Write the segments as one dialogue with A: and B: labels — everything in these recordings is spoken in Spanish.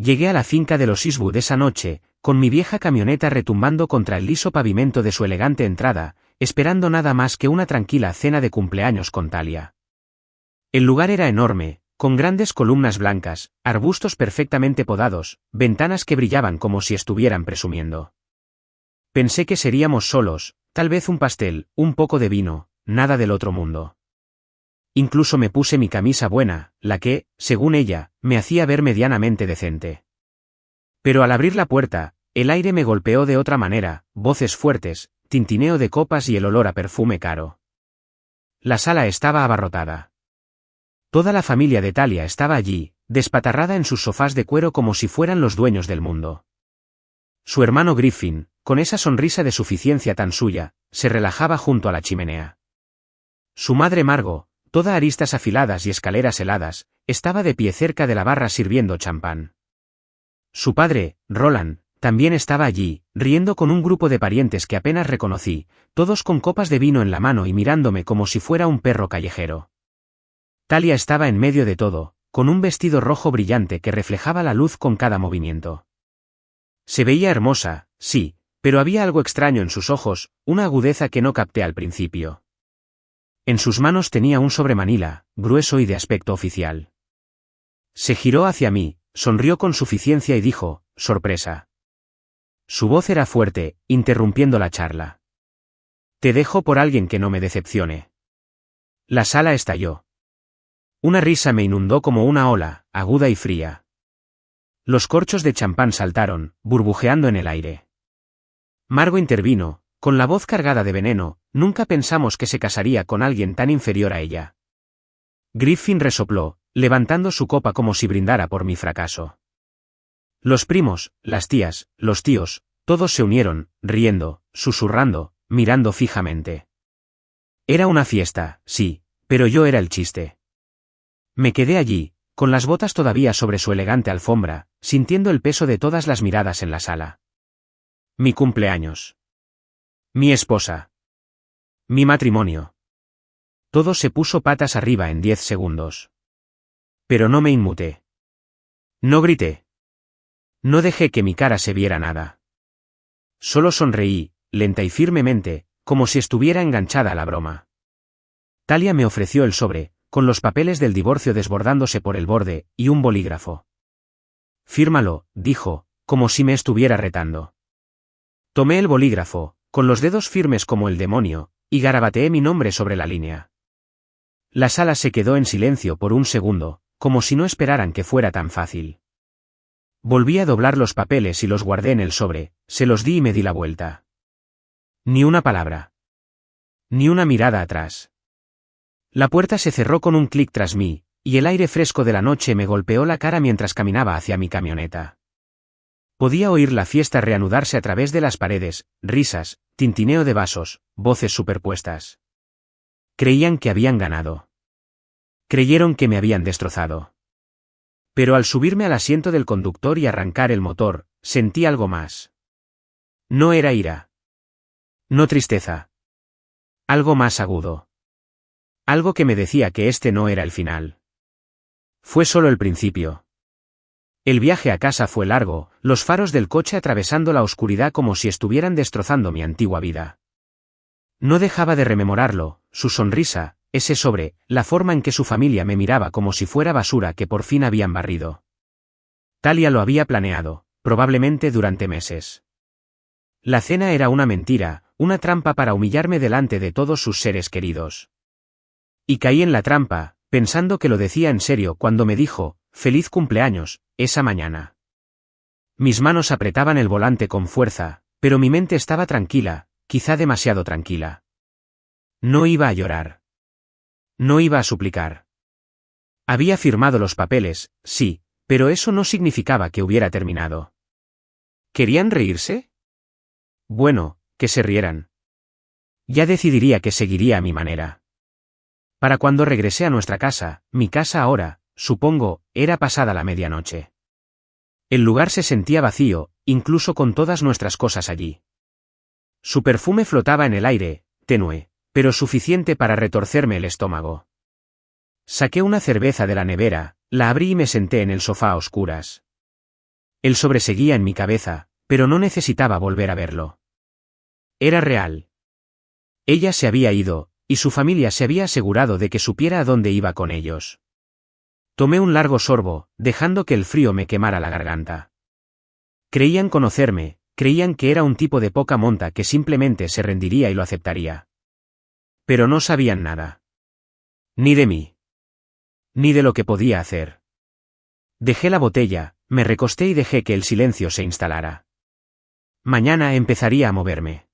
A: Llegué a la finca de los Eastwood esa noche, con mi vieja camioneta retumbando contra el liso pavimento de su elegante entrada, esperando nada más que una tranquila cena de cumpleaños con Talia. El lugar era enorme, con grandes columnas blancas, arbustos perfectamente podados, ventanas que brillaban como si estuvieran presumiendo. Pensé que seríamos solos, tal vez un pastel, un poco de vino, nada del otro mundo. Incluso me puse mi camisa buena, la que, según ella, me hacía ver medianamente decente. Pero al abrir la puerta, el aire me golpeó de otra manera, voces fuertes, tintineo de copas y el olor a perfume caro. La sala estaba abarrotada. Toda la familia de Talia estaba allí, despatarrada en sus sofás de cuero como si fueran los dueños del mundo. Su hermano Griffin, con esa sonrisa de suficiencia tan suya, se relajaba junto a la chimenea. Su madre Margot, toda aristas afiladas y escaleras heladas, estaba de pie cerca de la barra sirviendo champán. Su padre, Roland, también estaba allí, riendo con un grupo de parientes que apenas reconocí, todos con copas de vino en la mano y mirándome como si fuera un perro callejero. Talia estaba en medio de todo, con un vestido rojo brillante que reflejaba la luz con cada movimiento. Se veía hermosa, sí, pero había algo extraño en sus ojos, una agudeza que no capté al principio. En sus manos tenía un sobremanila, grueso y de aspecto oficial. Se giró hacia mí, sonrió con suficiencia y dijo, sorpresa. Su voz era fuerte, interrumpiendo la charla. Te dejo por alguien que no me decepcione. La sala estalló. Una risa me inundó como una ola, aguda y fría. Los corchos de champán saltaron, burbujeando en el aire. Margot intervino, con la voz cargada de veneno, nunca pensamos que se casaría con alguien tan inferior a ella. Griffin resopló, levantando su copa como si brindara por mi fracaso. Los primos, las tías, los tíos, todos se unieron, riendo, susurrando, mirando fijamente. Era una fiesta, sí, pero yo era el chiste. Me quedé allí, con las botas todavía sobre su elegante alfombra, sintiendo el peso de todas las miradas en la sala. Mi cumpleaños. Mi esposa. Mi matrimonio. Todo se puso patas arriba en 10 segundos. Pero no me inmuté. No grité. No dejé que mi cara se viera nada. Solo sonreí, lenta y firmemente, como si estuviera enganchada a la broma. Talia me ofreció el sobre, con los papeles del divorcio desbordándose por el borde, y un bolígrafo. Fírmalo, dijo, como si me estuviera retando. Tomé el bolígrafo, con los dedos firmes como el demonio, y garabateé mi nombre sobre la línea. La sala se quedó en silencio por un segundo, como si no esperaran que fuera tan fácil. Volví a doblar los papeles y los guardé en el sobre, se los di y me di la vuelta. Ni una palabra. Ni una mirada atrás. La puerta se cerró con un clic tras mí, y el aire fresco de la noche me golpeó la cara mientras caminaba hacia mi camioneta. Podía oír la fiesta reanudarse a través de las paredes, risas, tintineo de vasos, voces superpuestas. Creían que habían ganado. Creyeron que me habían destrozado. Pero al subirme al asiento del conductor y arrancar el motor, sentí algo más. No era ira. No tristeza. Algo más agudo. Algo que me decía que este no era el final. Fue solo el principio. El viaje a casa fue largo, los faros del coche atravesando la oscuridad como si estuvieran destrozando mi antigua vida. No dejaba de rememorarlo, su sonrisa, ese sobre, la forma en que su familia me miraba como si fuera basura que por fin habían barrido. Talia lo había planeado, probablemente durante meses. La cena era una mentira, una trampa para humillarme delante de todos sus seres queridos. Y caí en la trampa, pensando que lo decía en serio cuando me dijo, «Feliz cumpleaños», esa mañana. Mis manos apretaban el volante con fuerza, pero mi mente estaba tranquila, quizá demasiado tranquila. No iba a llorar. No iba a suplicar. Había firmado los papeles, sí, pero eso no significaba que hubiera terminado. ¿Querían reírse? Bueno, que se rieran. Ya decidiría que seguiría a mi manera. Para cuando regresé a nuestra casa, mi casa ahora, supongo, era pasada la medianoche. El lugar se sentía vacío, incluso con todas nuestras cosas allí. Su perfume flotaba en el aire, tenue, pero suficiente para retorcerme el estómago. Saqué una cerveza de la nevera, la abrí y me senté en el sofá a oscuras. El sobreseguía en mi cabeza, pero no necesitaba volver a verlo. Era real. Ella se había ido, y su familia se había asegurado de que supiera a dónde iba con ellos. Tomé un largo sorbo, dejando que el frío me quemara la garganta. Creían conocerme, creían que era un tipo de poca monta que simplemente se rendiría y lo aceptaría. Pero no sabían nada. Ni de mí. Ni de lo que podía hacer. Dejé la botella, me recosté y dejé que el silencio se instalara. Mañana empezaría a moverme.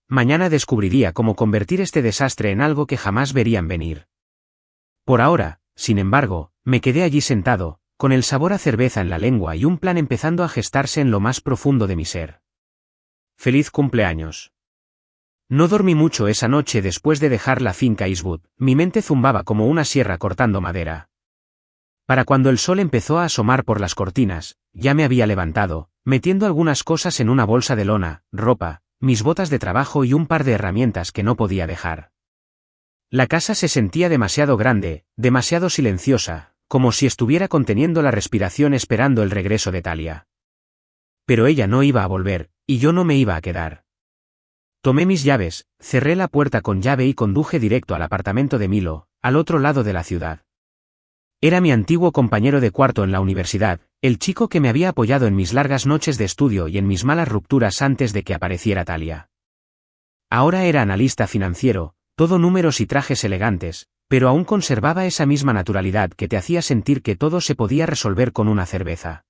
A: Mañana descubriría cómo convertir este desastre en algo que jamás verían venir. Por ahora, sin embargo, me quedé allí sentado, con el sabor a cerveza en la lengua y un plan empezando a gestarse en lo más profundo de mi ser. Feliz cumpleaños. No dormí mucho esa noche después de dejar la finca Eastwood, mi mente zumbaba como una sierra cortando madera. Para cuando el sol empezó a asomar por las cortinas, ya me había levantado, metiendo algunas cosas en una bolsa de lona, ropa, mis botas de trabajo y un par de herramientas que no podía dejar. La casa se sentía demasiado grande, demasiado silenciosa, como si estuviera conteniendo la respiración esperando el regreso de Talia. Pero ella no iba a volver, y yo no me iba a quedar. Tomé mis llaves, cerré la puerta con llave y conduje directo al apartamento de Milo, al otro lado de la ciudad. Era mi antiguo compañero de cuarto en la universidad, el chico que me había apoyado en mis largas noches de estudio y en mis malas rupturas antes de que apareciera Talia. Ahora era analista financiero, todo números y trajes elegantes, pero aún conservaba esa misma naturalidad que te hacía sentir que todo se podía resolver con una cerveza.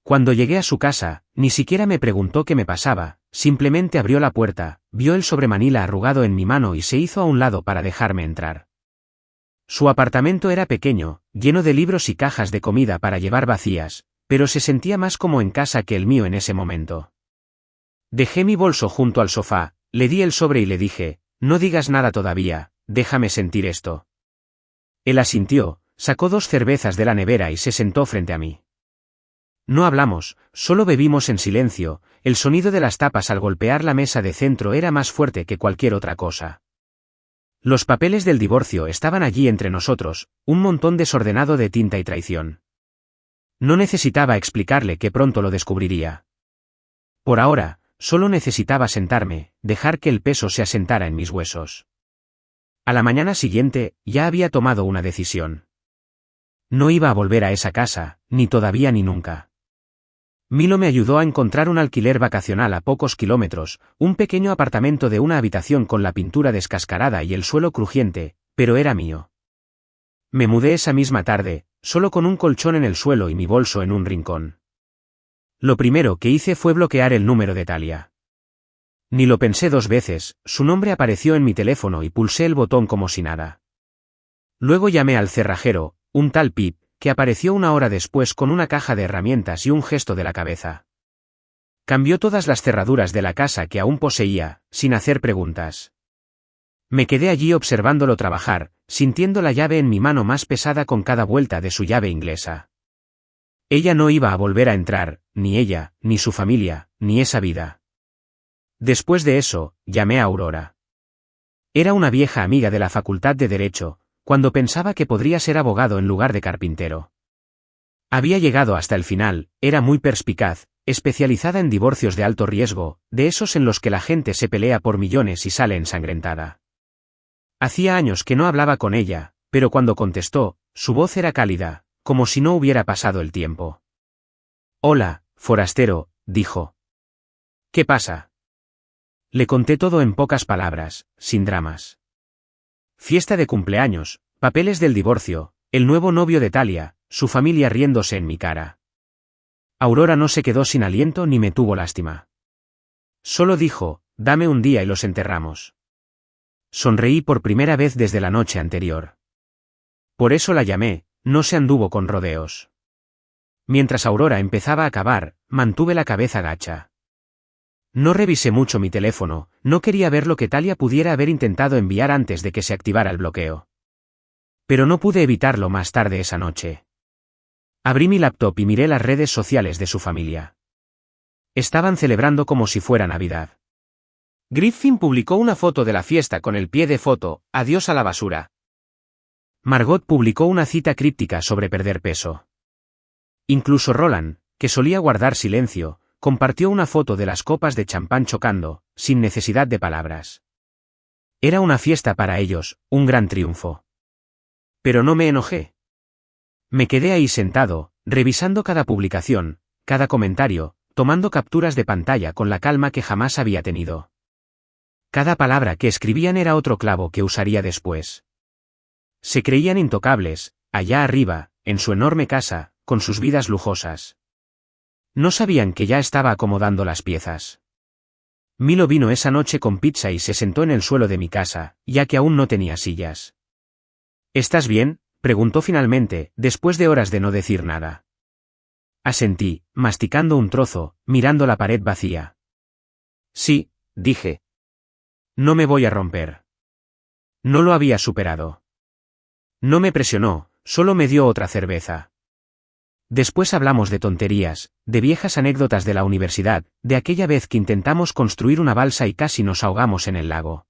A: Cuando llegué a su casa, ni siquiera me preguntó qué me pasaba, simplemente abrió la puerta, vio el sobremanila arrugado en mi mano y se hizo a un lado para dejarme entrar. Su apartamento era pequeño, lleno de libros y cajas de comida para llevar vacías, pero se sentía más como en casa que el mío en ese momento. Dejé mi bolso junto al sofá, le di el sobre y le dije, no digas nada todavía, déjame sentir esto. Él asintió, sacó 2 cervezas de la nevera y se sentó frente a mí. No hablamos, solo bebimos en silencio, el sonido de las tapas al golpear la mesa de centro era más fuerte que cualquier otra cosa. Los papeles del divorcio estaban allí entre nosotros, un montón desordenado de tinta y traición. No necesitaba explicarle que pronto lo descubriría. Por ahora, solo necesitaba sentarme, dejar que el peso se asentara en mis huesos. A la mañana siguiente, ya había tomado una decisión. No iba a volver a esa casa, ni todavía ni nunca. Milo me ayudó a encontrar un alquiler vacacional a pocos kilómetros, un pequeño apartamento de una habitación con la pintura descascarada y el suelo crujiente, pero era mío. Me mudé esa misma tarde, solo con un colchón en el suelo y mi bolso en un rincón. Lo primero que hice fue bloquear el número de Talia. Ni lo pensé 2 veces, su nombre apareció en mi teléfono y pulsé el botón como si nada. Luego llamé al cerrajero, un tal Pip, que apareció 1 hora después con una caja de herramientas y un gesto de la cabeza. Cambió todas las cerraduras de la casa que aún poseía, sin hacer preguntas. Me quedé allí observándolo trabajar, sintiendo la llave en mi mano más pesada con cada vuelta de su llave inglesa. Ella no iba a volver a entrar, ni ella, ni su familia, ni esa vida. Después de eso, llamé a Aurora. Era una vieja amiga de la Facultad de Derecho, cuando pensaba que podría ser abogado en lugar de carpintero. Había llegado hasta el final, era muy perspicaz, especializada en divorcios de alto riesgo, de esos en los que la gente se pelea por millones y sale ensangrentada. Hacía años que no hablaba con ella, pero cuando contestó, su voz era cálida, como si no hubiera pasado el tiempo. «Hola, forastero», dijo. «¿Qué pasa?» Le conté todo en pocas palabras, sin dramas. Fiesta de cumpleaños, papeles del divorcio, el nuevo novio de Talia, su familia riéndose en mi cara. Aurora no se quedó sin aliento ni me tuvo lástima. Solo dijo, dame un día y los enterramos. Sonreí por primera vez desde la noche anterior. Por eso la llamé, no se anduvo con rodeos. Mientras Aurora empezaba a cavar, mantuve la cabeza gacha. No revisé mucho mi teléfono, no quería ver lo que Talia pudiera haber intentado enviar antes de que se activara el bloqueo. Pero no pude evitarlo más tarde esa noche. Abrí mi laptop y miré las redes sociales de su familia. Estaban celebrando como si fuera Navidad. Griffin publicó una foto de la fiesta con el pie de foto, adiós a la basura. Margot publicó una cita críptica sobre perder peso. Incluso Roland, que solía guardar silencio, compartió una foto de las copas de champán chocando, sin necesidad de palabras. Era una fiesta para ellos, un gran triunfo. Pero no me enojé. Me quedé ahí sentado, revisando cada publicación, cada comentario, tomando capturas de pantalla con la calma que jamás había tenido. Cada palabra que escribían era otro clavo que usaría después. Se creían intocables, allá arriba, en su enorme casa, con sus vidas lujosas. No sabían que ya estaba acomodando las piezas. Milo vino esa noche con pizza y se sentó en el suelo de mi casa, ya que aún no tenía sillas. ¿Estás bien?, preguntó finalmente, después de horas de no decir nada. Asentí, masticando un trozo, mirando la pared vacía. Sí, dije. No me voy a romper. No lo había superado. No me presionó, solo me dio otra cerveza. Después hablamos de tonterías, de viejas anécdotas de la universidad, de aquella vez que intentamos construir una balsa y casi nos ahogamos en el lago.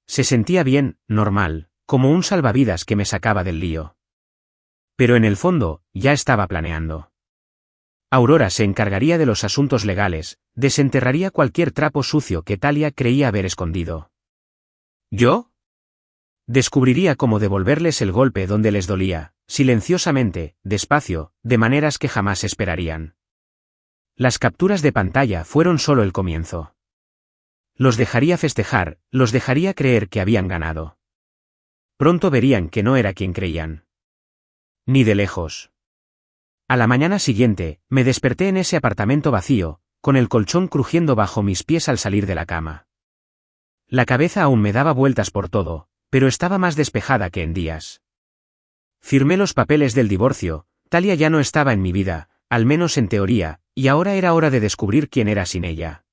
A: Se sentía bien, normal, como un salvavidas que me sacaba del lío. Pero en el fondo, ya estaba planeando. Aurora se encargaría de los asuntos legales, desenterraría cualquier trapo sucio que Talia creía haber escondido. ¿Yo? Descubriría cómo devolverles el golpe donde les dolía, silenciosamente, despacio, de maneras que jamás esperarían. Las capturas de pantalla fueron solo el comienzo. Los dejaría festejar, los dejaría creer que habían ganado. Pronto verían que no era quien creían. Ni de lejos. A la mañana siguiente, me desperté en ese apartamento vacío, con el colchón crujiendo bajo mis pies al salir de la cama. La cabeza aún me daba vueltas por todo, pero estaba más despejada que en días. Firmé los papeles del divorcio, Talia ya no estaba en mi vida, al menos en teoría, y ahora era hora de descubrir quién era sin ella.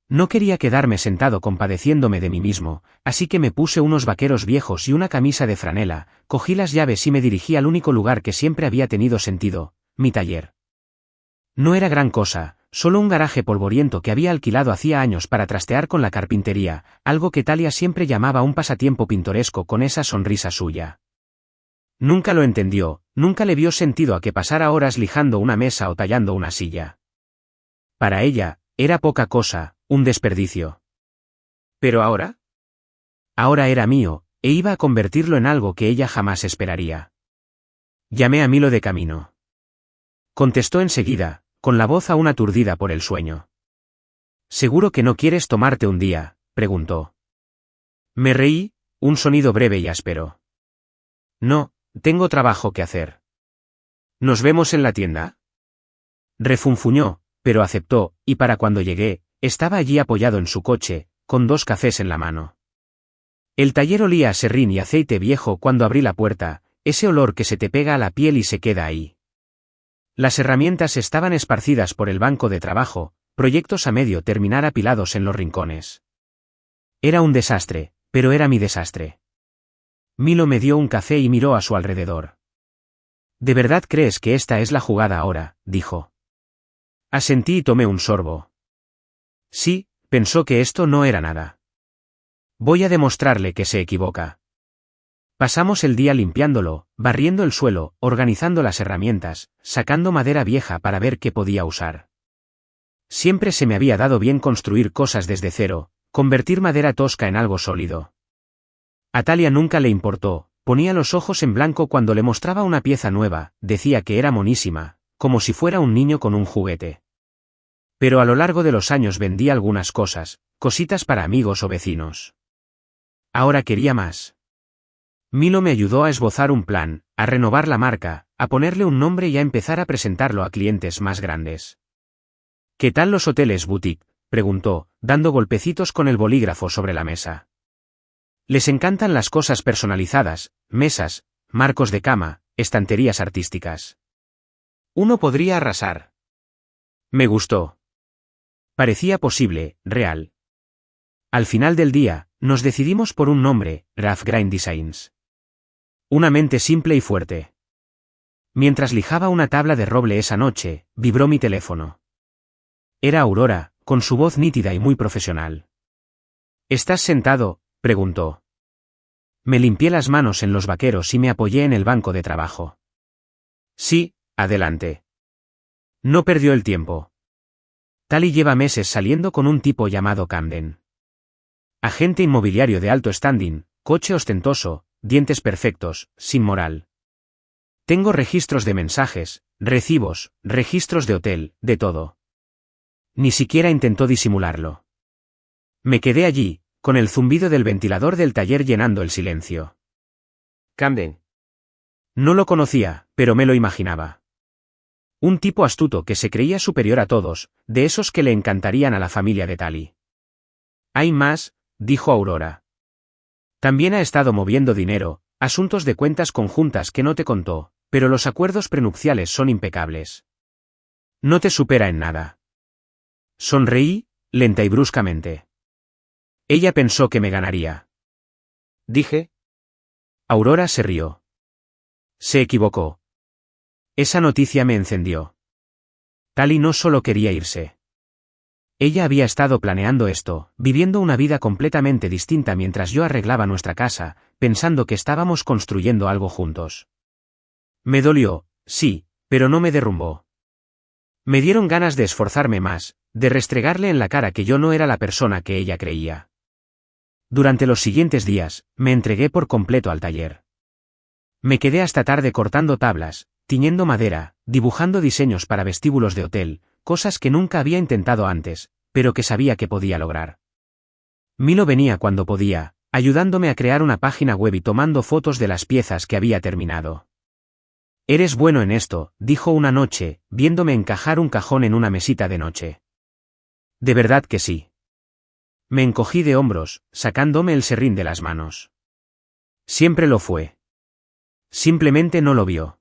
A: No quería quedarme sentado compadeciéndome de mí mismo, así que me puse unos vaqueros viejos y una camisa de franela, cogí las llaves y me dirigí al único lugar que siempre había tenido sentido, mi taller. No era gran cosa, solo un garaje polvoriento que había alquilado hacía años para trastear con la carpintería, algo que Talia siempre llamaba un pasatiempo pintoresco con esa sonrisa suya. Nunca lo entendió, nunca le vio sentido a que pasara horas lijando una mesa o tallando una silla. Para ella, era poca cosa, un desperdicio. ¿Pero ahora? Ahora era mío, e iba a convertirlo en algo que ella jamás esperaría. Llamé a Milo de camino. Contestó enseguida, con la voz aún aturdida por el sueño. ¿Seguro que no quieres tomarte un día?, preguntó. Me reí, un sonido breve y áspero. No, tengo trabajo que hacer. ¿Nos vemos en la tienda? Refunfuñó, pero aceptó, y para cuando llegué, estaba allí apoyado en su coche, con 2 cafés en la mano. El taller olía a serrín y aceite viejo cuando abrí la puerta, ese olor que se te pega a la piel y se queda ahí. Las herramientas estaban esparcidas por el banco de trabajo, proyectos a medio terminar apilados en los rincones. Era un desastre, pero era mi desastre. Milo me dio un café y miró a su alrededor. ¿De verdad crees que esta es la jugada ahora?, dijo. Asentí y tomé un sorbo. Sí, pensó que esto no era nada. Voy a demostrarle que se equivoca. Pasamos el día limpiándolo, barriendo el suelo, organizando las herramientas, sacando madera vieja para ver qué podía usar. Siempre se me había dado bien construir cosas desde cero, convertir madera tosca en algo sólido. A Talia nunca le importó, ponía los ojos en blanco cuando le mostraba una pieza nueva, decía que era monísima, como si fuera un niño con un juguete. Pero a lo largo de los años vendí algunas cosas, cositas para amigos o vecinos. Ahora quería más. Milo me ayudó a esbozar un plan, a renovar la marca, a ponerle un nombre y a empezar a presentarlo a clientes más grandes. ¿Qué tal los hoteles boutique?, preguntó, dando golpecitos con el bolígrafo sobre la mesa. Les encantan las cosas personalizadas, mesas, marcos de cama, estanterías artísticas. Uno podría arrasar. Me gustó. Parecía posible, real. Al final del día, nos decidimos por un nombre, Rough Grind Designs. Una mente simple y fuerte. Mientras lijaba una tabla de roble esa noche, vibró mi teléfono. Era Aurora, con su voz nítida y muy profesional. ¿Estás sentado?, preguntó. Me limpié las manos en los vaqueros y me apoyé en el banco de trabajo. Sí, adelante. No perdió el tiempo. Tali lleva meses saliendo con un tipo llamado Camden. Agente inmobiliario de alto standing, coche ostentoso, dientes perfectos, sin moral. Tengo registros de mensajes, recibos, registros de hotel, de todo. Ni siquiera intentó disimularlo. Me quedé allí, con el zumbido del ventilador del taller llenando el silencio.
B: Camden.
A: No lo conocía, pero me lo imaginaba. Un tipo astuto que se creía superior a todos, de esos que le encantarían a la familia de Tali. Hay más, dijo Aurora. También ha estado moviendo dinero, asuntos de cuentas conjuntas que no te contó, pero los acuerdos prenupciales son impecables. No te supera en nada. Sonreí, lenta y bruscamente. Ella pensó que me ganaría.
B: Dije.
A: Aurora se rió. Se equivocó. Esa noticia me encendió. Tali no solo quería irse. Ella había estado planeando esto, viviendo una vida completamente distinta mientras yo arreglaba nuestra casa, pensando que estábamos construyendo algo juntos. Me dolió, sí, pero no me derrumbó. Me dieron ganas de esforzarme más, de restregarle en la cara que yo no era la persona que ella creía. Durante los siguientes días, me entregué por completo al taller. Me quedé hasta tarde cortando tablas, tiñendo madera, dibujando diseños para vestíbulos de hotel, cosas que nunca había intentado antes, pero que sabía que podía lograr. Milo venía cuando podía, ayudándome a crear una página web y tomando fotos de las piezas que había terminado. Eres bueno en esto, dijo una noche, viéndome encajar un cajón en una mesita de noche. De verdad que sí. Me encogí de hombros, sacándome el serrín de las manos. Siempre lo fue. Simplemente no lo vio.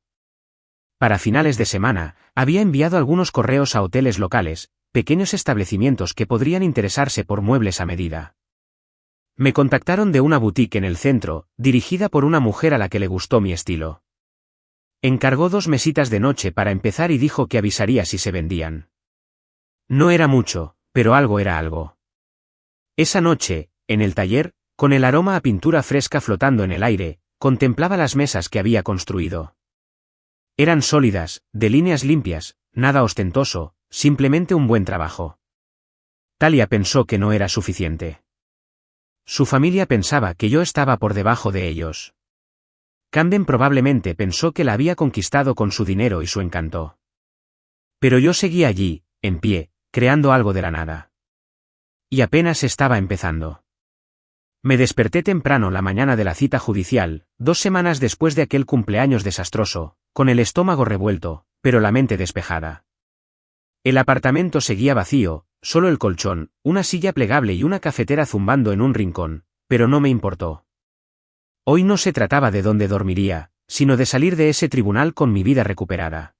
A: Para finales de semana, había enviado algunos correos a hoteles locales, pequeños establecimientos que podrían interesarse por muebles a medida. Me contactaron de una boutique en el centro, dirigida por una mujer a la que le gustó mi estilo. Encargó 2 mesitas de noche para empezar y dijo que avisaría si se vendían. No era mucho, pero algo era algo. Esa noche, en el taller, con el aroma a pintura fresca flotando en el aire, contemplaba las mesas que había construido. Eran sólidas, de líneas limpias, nada ostentoso, simplemente un buen trabajo. Talia pensó que no era suficiente. Su familia pensaba que yo estaba por debajo de ellos. Camden probablemente pensó que la había conquistado con su dinero y su encanto. Pero yo seguía allí, en pie, creando algo de la nada. Y apenas estaba empezando. Me desperté temprano la mañana de la cita judicial, 2 semanas después de aquel cumpleaños desastroso, con el estómago revuelto, pero la mente despejada. El apartamento seguía vacío, solo el colchón, una silla plegable y una cafetera zumbando en un rincón, pero no me importó. Hoy no se trataba de dónde dormiría, sino de salir de ese tribunal con mi vida recuperada.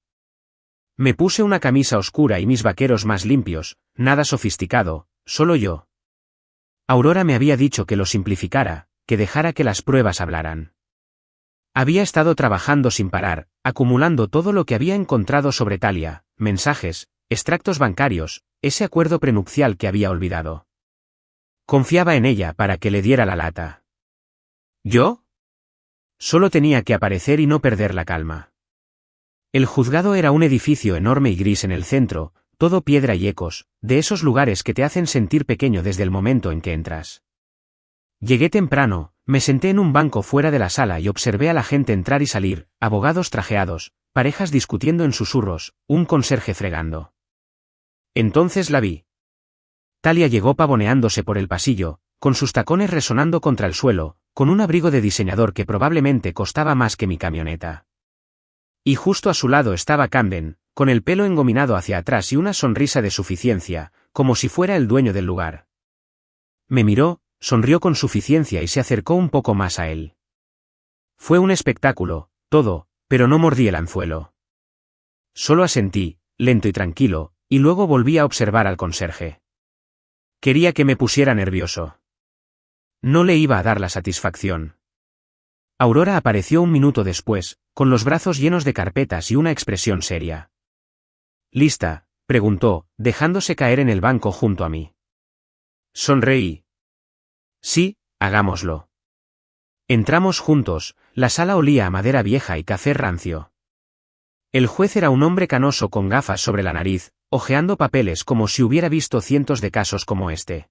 A: Me puse una camisa oscura y mis vaqueros más limpios, nada sofisticado, solo yo. Aurora me había dicho que lo simplificara, que dejara que las pruebas hablaran. Había estado trabajando sin parar, acumulando todo lo que había encontrado sobre Talia, mensajes, extractos bancarios, ese acuerdo prenupcial que había olvidado. Confiaba en ella para que le diera la lata. ¿Yo? Solo tenía que aparecer y no perder la calma. El juzgado era un edificio enorme y gris en el centro, todo piedra y ecos, de esos lugares que te hacen sentir pequeño desde el momento en que entras. Llegué temprano, me senté en un banco fuera de la sala y observé a la gente entrar y salir, abogados trajeados, parejas discutiendo en susurros, un conserje fregando. Entonces la vi. Talia llegó pavoneándose por el pasillo, con sus tacones resonando contra el suelo, con un abrigo de diseñador que probablemente costaba más que mi camioneta. Y justo a su lado estaba Camden, con el pelo engominado hacia atrás y una sonrisa de suficiencia, como si fuera el dueño del lugar. Me miró, sonrió con suficiencia y se acercó un poco más a él. Fue un espectáculo, todo, pero no mordí el anzuelo. Solo asentí, lento y tranquilo, y luego volví a observar al conserje. Quería que me pusiera nervioso. No le iba a dar la satisfacción. Aurora apareció un minuto después, con los brazos llenos de carpetas y una expresión seria. ¿Lista?, preguntó, dejándose caer en el banco junto a mí. Sonreí. Sí, hagámoslo. Entramos juntos, la sala olía a madera vieja y café rancio. El juez era un hombre canoso con gafas sobre la nariz, hojeando papeles como si hubiera visto cientos de casos como este.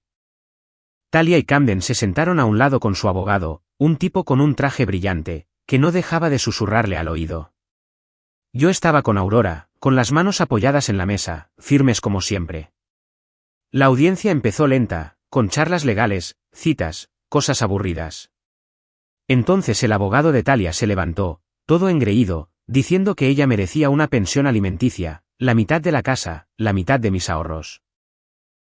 A: Talia y Camden se sentaron a un lado con su abogado, un tipo con un traje brillante, que no dejaba de susurrarle al oído. Yo estaba con Aurora, con las manos apoyadas en la mesa, firmes como siempre. La audiencia empezó lenta, con charlas legales, citas, cosas aburridas. Entonces el abogado de Talia se levantó, todo engreído, diciendo que ella merecía una pensión alimenticia, la mitad de la casa, la mitad de mis ahorros.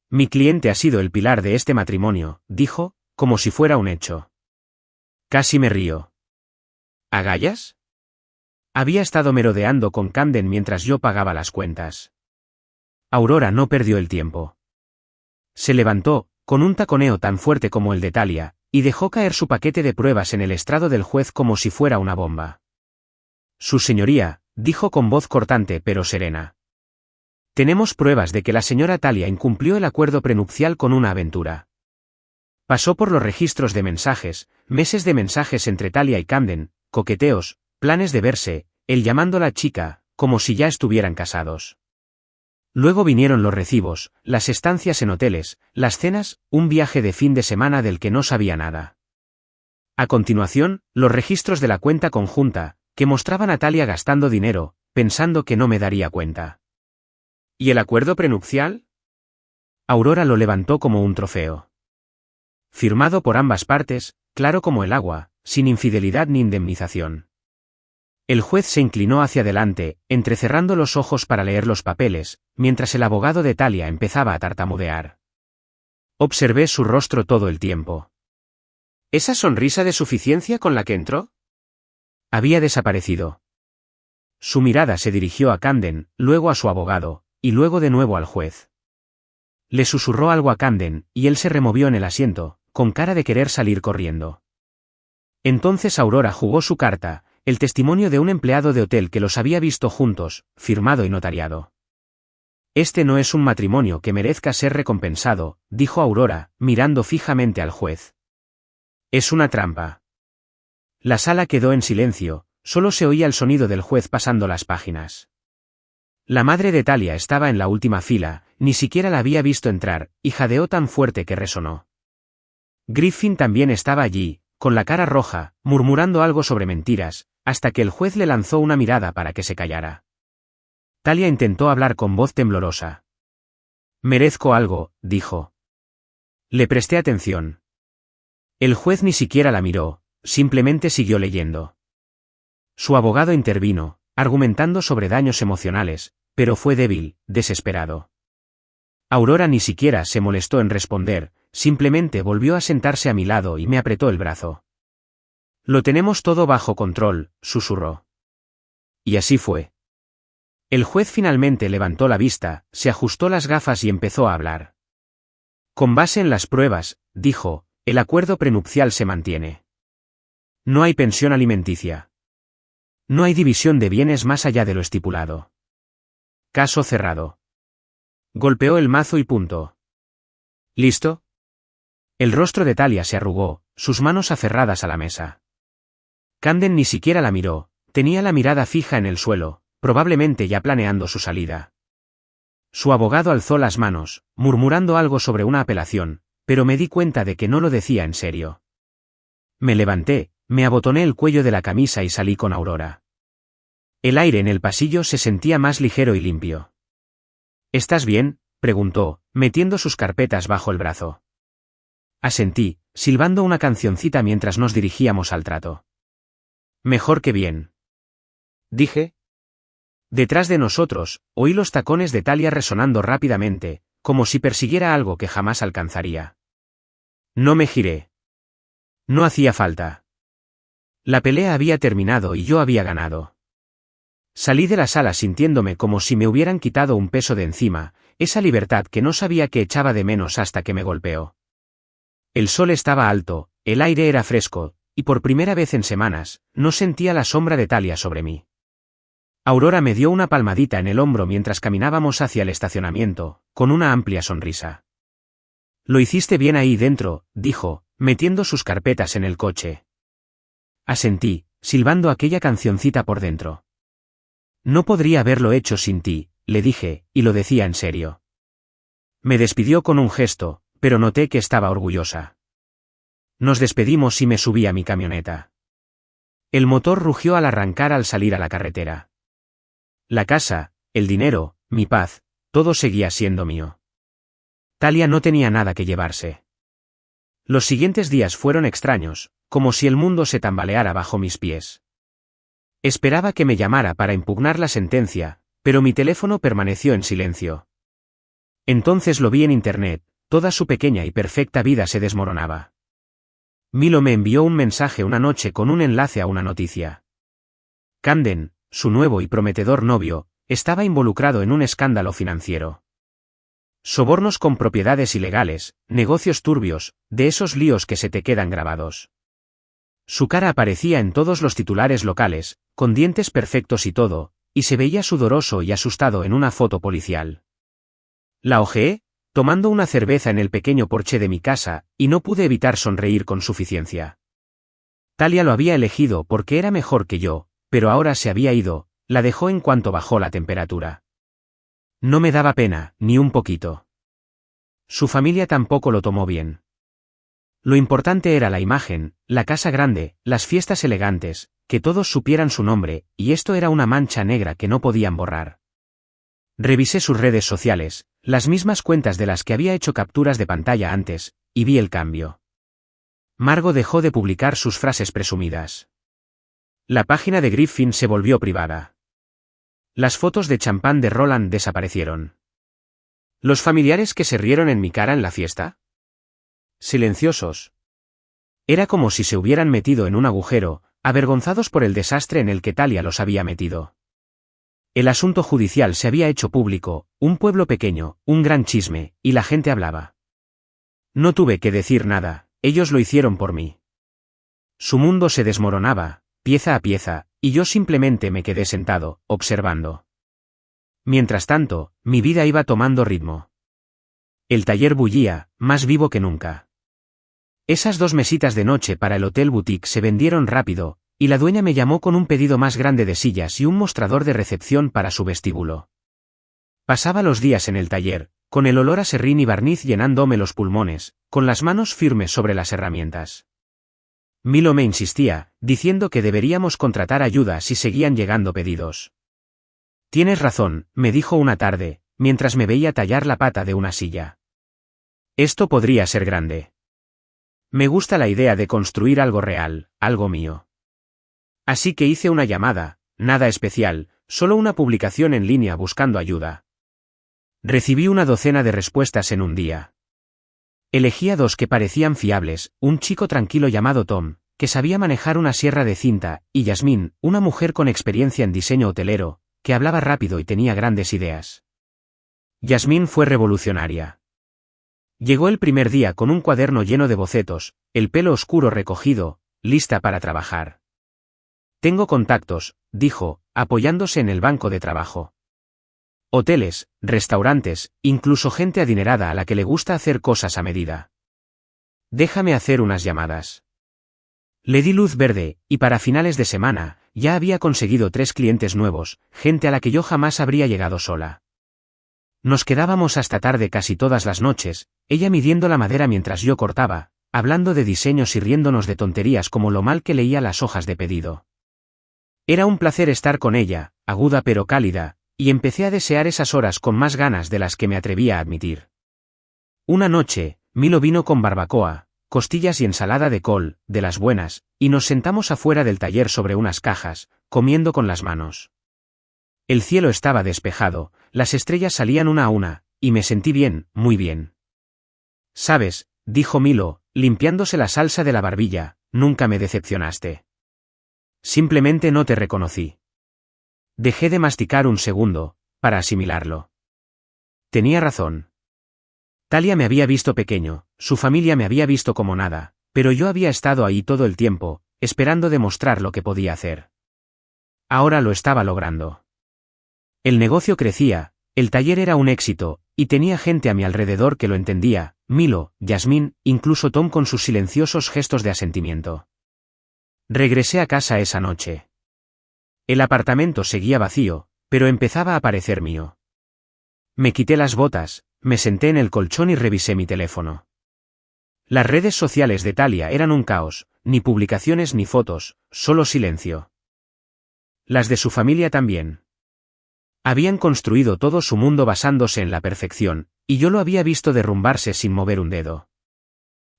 A: Mi cliente ha sido el pilar de este matrimonio, dijo, como si fuera un hecho. Casi me río. ¿Agallas? Había estado merodeando con Camden mientras yo pagaba las cuentas. Aurora no perdió el tiempo. Se levantó, con un taconeo tan fuerte como el de Talia, y dejó caer su paquete de pruebas en el estrado del juez como si fuera una bomba. Su señoría, dijo con voz cortante pero serena. Tenemos pruebas de que la señora Talia incumplió el acuerdo prenupcial con una aventura. Pasó por los registros de mensajes, meses de mensajes entre Talia y Camden, coqueteos, planes de verse, él llamándola chica, como si ya estuvieran casados. Luego vinieron los recibos, las estancias en hoteles, las cenas, un viaje de fin de semana del que no sabía nada. A continuación, los registros de la cuenta conjunta, que mostraban a Talia gastando dinero, pensando que no me daría cuenta. ¿Y el acuerdo prenupcial? Aurora lo levantó como un trofeo. Firmado por ambas partes, claro como el agua, sin infidelidad ni indemnización. El juez se inclinó hacia adelante, entrecerrando los ojos para leer los papeles, mientras el abogado de Talia empezaba a tartamudear. Observé su rostro todo el tiempo. ¿Esa sonrisa de suficiencia con la que entró? Había desaparecido. Su mirada se dirigió a Camden, luego a su abogado, y luego de nuevo al juez. Le susurró algo a Camden, y él se removió en el asiento, con cara de querer salir corriendo. Entonces Aurora jugó su carta, el testimonio de un empleado de hotel que los había visto juntos, firmado y notariado. Este no es un matrimonio que merezca ser recompensado, dijo Aurora, mirando fijamente al juez. Es una trampa. La sala quedó en silencio, solo se oía el sonido del juez pasando las páginas. La madre de Talia estaba en la última fila, ni siquiera la había visto entrar, y jadeó tan fuerte que resonó. Griffin también estaba allí, con la cara roja, murmurando algo sobre mentiras, hasta que el juez le lanzó una mirada para que se callara. Talia intentó hablar con voz temblorosa. Merezco algo, dijo. Le presté atención. El juez ni siquiera la miró, simplemente siguió leyendo. Su abogado intervino, argumentando sobre daños emocionales, pero fue débil, desesperado. Aurora ni siquiera se molestó en responder, simplemente volvió a sentarse a mi lado y me apretó el brazo. Lo tenemos todo bajo control, susurró. Y así fue. El juez finalmente levantó la vista, se ajustó las gafas y empezó a hablar. Con base en las pruebas, dijo, el acuerdo prenupcial se mantiene. No hay pensión alimenticia. No hay división de bienes más allá de lo estipulado. Caso cerrado. Golpeó el mazo y punto. ¿Listo? El rostro de Talia se arrugó, sus manos aferradas a la mesa. Camden ni siquiera la miró, tenía la mirada fija en el suelo, probablemente ya planeando su salida. Su abogado alzó las manos, murmurando algo sobre una apelación, pero me di cuenta de que no lo decía en serio. Me levanté, me abotoné el cuello de la camisa y salí con Aurora. El aire en el pasillo se sentía más ligero y limpio. ¿Estás bien?, preguntó, metiendo sus carpetas bajo el brazo. Asentí, silbando una cancioncita mientras nos dirigíamos al trato. Mejor que bien. Dije. Detrás de nosotros, oí los tacones de Talia resonando rápidamente, como si persiguiera algo que jamás alcanzaría. No me giré. No hacía falta. La pelea había terminado y yo había ganado. Salí de la sala sintiéndome como si me hubieran quitado un peso de encima, esa libertad que no sabía que echaba de menos hasta que me golpeó. El sol estaba alto, el aire era fresco, y por primera vez en semanas, no sentía la sombra de Talia sobre mí. Aurora me dio una palmadita en el hombro mientras caminábamos hacia el estacionamiento, con una amplia sonrisa. Lo hiciste bien ahí dentro, dijo, metiendo sus carpetas en el coche. Asentí, silbando aquella cancioncita por dentro. No podría haberlo hecho sin ti, le dije, y lo decía en serio. Me despidió con un gesto, pero noté que estaba orgullosa. Nos despedimos y me subí a mi camioneta. El motor rugió al arrancar al salir a la carretera. La casa, el dinero, mi paz, todo seguía siendo mío. Talia no tenía nada que llevarse. Los siguientes días fueron extraños, como si el mundo se tambaleara bajo mis pies. Esperaba que me llamara para impugnar la sentencia, pero mi teléfono permaneció en silencio. Entonces lo vi en internet, toda su pequeña y perfecta vida se desmoronaba. Milo me envió un mensaje una noche con un enlace a una noticia. Camden, su nuevo y prometedor novio, estaba involucrado en un escándalo financiero. Sobornos con propiedades ilegales, negocios turbios, de esos líos que se te quedan grabados. Su cara aparecía en todos los titulares locales, con dientes perfectos y todo, y se veía sudoroso y asustado en una foto policial. La hojeé, tomando una cerveza en el pequeño porche de mi casa, y no pude evitar sonreír con suficiencia. Talia lo había elegido porque era mejor que yo, pero ahora se había ido, la dejó en cuanto bajó la temperatura. No me daba pena, ni un poquito. Su familia tampoco lo tomó bien. Lo importante era la imagen, la casa grande, las fiestas elegantes, que todos supieran su nombre, y esto era una mancha negra que no podían borrar. Revisé sus redes sociales, las mismas cuentas de las que había hecho capturas de pantalla antes, y vi el cambio. Margo dejó de publicar sus frases presumidas. La página de Griffin se volvió privada. Las fotos de champán de Roland desaparecieron. ¿Los familiares que se rieron en mi cara en la fiesta? Silenciosos. Era como si se hubieran metido en un agujero, avergonzados por el desastre en el que Talia los había metido. El asunto judicial se había hecho público, un pueblo pequeño, un gran chisme, y la gente hablaba. No tuve que decir nada, ellos lo hicieron por mí. Su mundo se desmoronaba, pieza a pieza, y yo simplemente me quedé sentado, observando. Mientras tanto, mi vida iba tomando ritmo. El taller bullía, más vivo que nunca. Esas 2 mesitas de noche para el Hotel Boutique se vendieron rápido, y la dueña me llamó con un pedido más grande de sillas y un mostrador de recepción para su vestíbulo. Pasaba los días en el taller, con el olor a serrín y barniz llenándome los pulmones, con las manos firmes sobre las herramientas. Milo me insistía, diciendo que deberíamos contratar ayuda si seguían llegando pedidos. Tienes razón, me dijo una tarde, mientras me veía tallar la pata de una silla. Esto podría ser grande. Me gusta la idea de construir algo real, algo mío. Así que hice una llamada, nada especial, solo una publicación en línea buscando ayuda. Recibí una docena de respuestas en un día. Elegí a 2 que parecían fiables, un chico tranquilo llamado Tom, que sabía manejar una sierra de cinta, y Yasmín, una mujer con experiencia en diseño hotelero, que hablaba rápido y tenía grandes ideas. Yasmín fue revolucionaria. Llegó el primer día con un cuaderno lleno de bocetos, el pelo oscuro recogido, lista para trabajar. Tengo contactos, dijo, apoyándose en el banco de trabajo. Hoteles, restaurantes, incluso gente adinerada a la que le gusta hacer cosas a medida. Déjame hacer unas llamadas. Le di luz verde, y para finales de semana, ya había conseguido 3 clientes nuevos, gente a la que yo jamás habría llegado sola. Nos quedábamos hasta tarde casi todas las noches, ella midiendo la madera mientras yo cortaba, hablando de diseños y riéndonos de tonterías como lo mal que leía las hojas de pedido. Era un placer estar con ella, aguda pero cálida, y empecé a desear esas horas con más ganas de las que me atrevía a admitir. Una noche, Milo vino con barbacoa, costillas y ensalada de col, de las buenas, y nos sentamos afuera del taller sobre unas cajas, comiendo con las manos. El cielo estaba despejado, las estrellas salían una a una, y me sentí bien, muy bien. ¿Sabes?, dijo Milo, limpiándose la salsa de la barbilla, nunca me decepcionaste. Simplemente no te reconocí. Dejé de masticar un segundo, para asimilarlo. Tenía razón. Talia me había visto pequeño, su familia me había visto como nada, pero yo había estado ahí todo el tiempo, esperando demostrar lo que podía hacer. Ahora lo estaba logrando. El negocio crecía, el taller era un éxito, y tenía gente a mi alrededor que lo entendía, Milo, Yasmín, incluso Tom con sus silenciosos gestos de asentimiento. Regresé a casa esa noche. El apartamento seguía vacío, pero empezaba a parecer mío. Me quité las botas, me senté en el colchón y revisé mi teléfono. Las redes sociales de Talia eran un caos, ni publicaciones ni fotos, solo silencio. Las de su familia también. Habían construido todo su mundo basándose en la perfección, y yo lo había visto derrumbarse sin mover un dedo.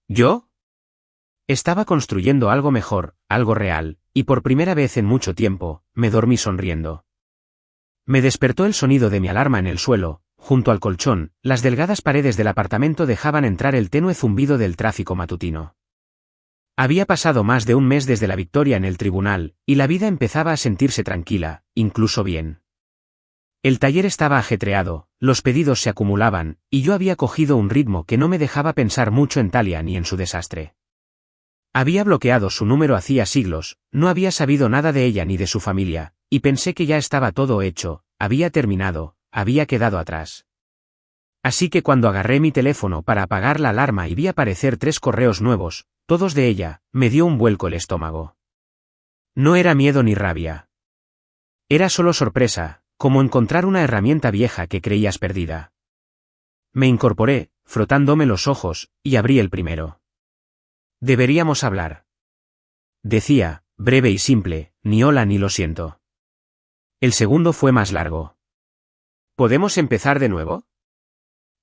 A: ¿Yo? Estaba construyendo algo mejor, algo real, y por primera vez en mucho tiempo, me dormí sonriendo. Me despertó el sonido de mi alarma en el suelo, junto al colchón, las delgadas paredes del apartamento dejaban entrar el tenue zumbido del tráfico matutino. Había pasado más de un mes desde la victoria en el tribunal, y la vida empezaba a sentirse tranquila, incluso bien. El taller estaba ajetreado, los pedidos se acumulaban, y yo había cogido un ritmo que no me dejaba pensar mucho en Talia ni en su desastre. Había bloqueado su número hacía siglos, no había sabido nada de ella ni de su familia, y pensé que ya estaba todo hecho, había terminado, había quedado atrás. Así que cuando agarré mi teléfono para apagar la alarma y vi aparecer 3 correos nuevos, todos de ella, me dio un vuelco el estómago. No era miedo ni rabia. Era solo sorpresa, como encontrar una herramienta vieja que creías perdida. Me incorporé, frotándome los ojos, y abrí el primero. Deberíamos hablar. Decía, breve y simple, ni hola ni lo siento. El segundo fue más largo. ¿Podemos empezar de nuevo?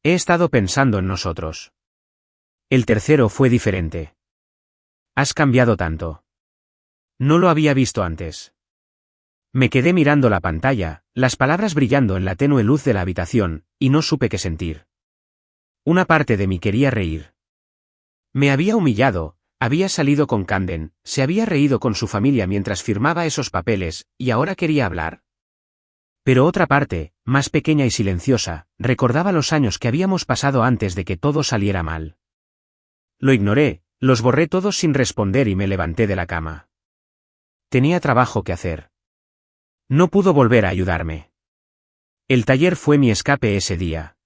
A: He estado pensando en nosotros. El tercero fue diferente. Has cambiado tanto. No lo había visto antes. Me quedé mirando la pantalla, las palabras brillando en la tenue luz de la habitación, y no supe qué sentir. Una parte de mí quería reír. Me había humillado, había salido con Camden, se había reído con su familia mientras firmaba esos papeles, y ahora quería hablar. Pero otra parte, más pequeña y silenciosa, recordaba los años que habíamos pasado antes de que todo saliera mal. Lo ignoré, los borré todos sin responder y me levanté de la cama. Tenía trabajo que hacer. No pudo volver a ayudarme. El taller fue mi escape ese día.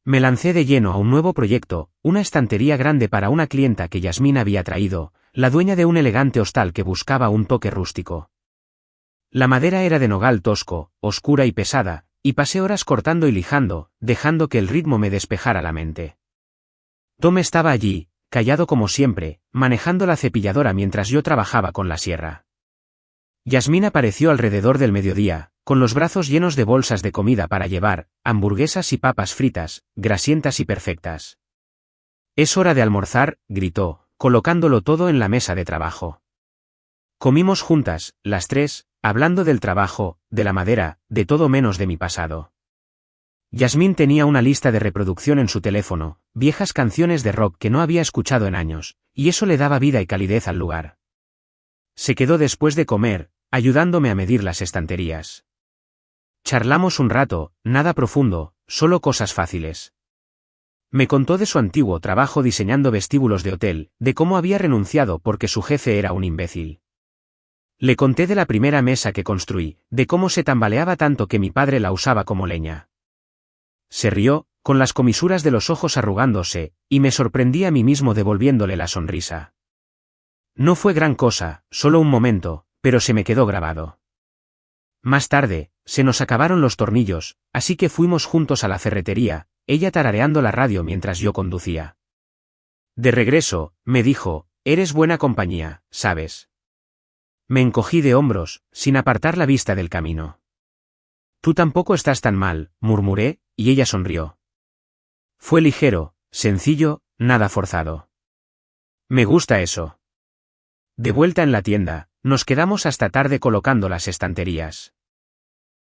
A: Me lancé de lleno a un nuevo proyecto, una estantería grande para una clienta que Yasmín había traído, la dueña de un elegante hostal que buscaba un toque rústico. La madera era de nogal tosco, oscura y pesada, y pasé horas cortando y lijando, dejando que el ritmo me despejara la mente. Tom estaba allí, callado como siempre, manejando la cepilladora mientras yo trabajaba con la sierra. Yasmín apareció alrededor del mediodía, con los brazos llenos de bolsas de comida para llevar, hamburguesas y papas fritas, grasientas y perfectas. «Es hora de almorzar», gritó, colocándolo todo en la mesa de trabajo. Comimos juntas, las 3, hablando del trabajo, de la madera, de todo menos de mi pasado. Yasmín tenía una lista de reproducción en su teléfono, viejas canciones de rock que no había escuchado en años, y eso le daba vida y calidez al lugar. Se quedó después de comer, ayudándome a medir las estanterías. Charlamos un rato, nada profundo, solo cosas fáciles. Me contó de su antiguo trabajo diseñando vestíbulos de hotel, de cómo había renunciado porque su jefe era un imbécil. Le conté de la primera mesa que construí, de cómo se tambaleaba tanto que mi padre la usaba como leña. Se rió, con las comisuras de los ojos arrugándose, y me sorprendí a mí mismo devolviéndole la sonrisa. No fue gran cosa, solo un momento, pero se me quedó grabado. Más tarde, se nos acabaron los tornillos, así que fuimos juntos a la ferretería, ella tarareando la radio mientras yo conducía. De regreso, me dijo, «Eres buena compañía, ¿sabes?» Me encogí de hombros, sin apartar la vista del camino. «Tú tampoco estás tan mal», murmuré, y ella sonrió. Fue ligero, sencillo, nada forzado. Me gusta eso. De vuelta en la tienda, nos quedamos hasta tarde colocando las estanterías.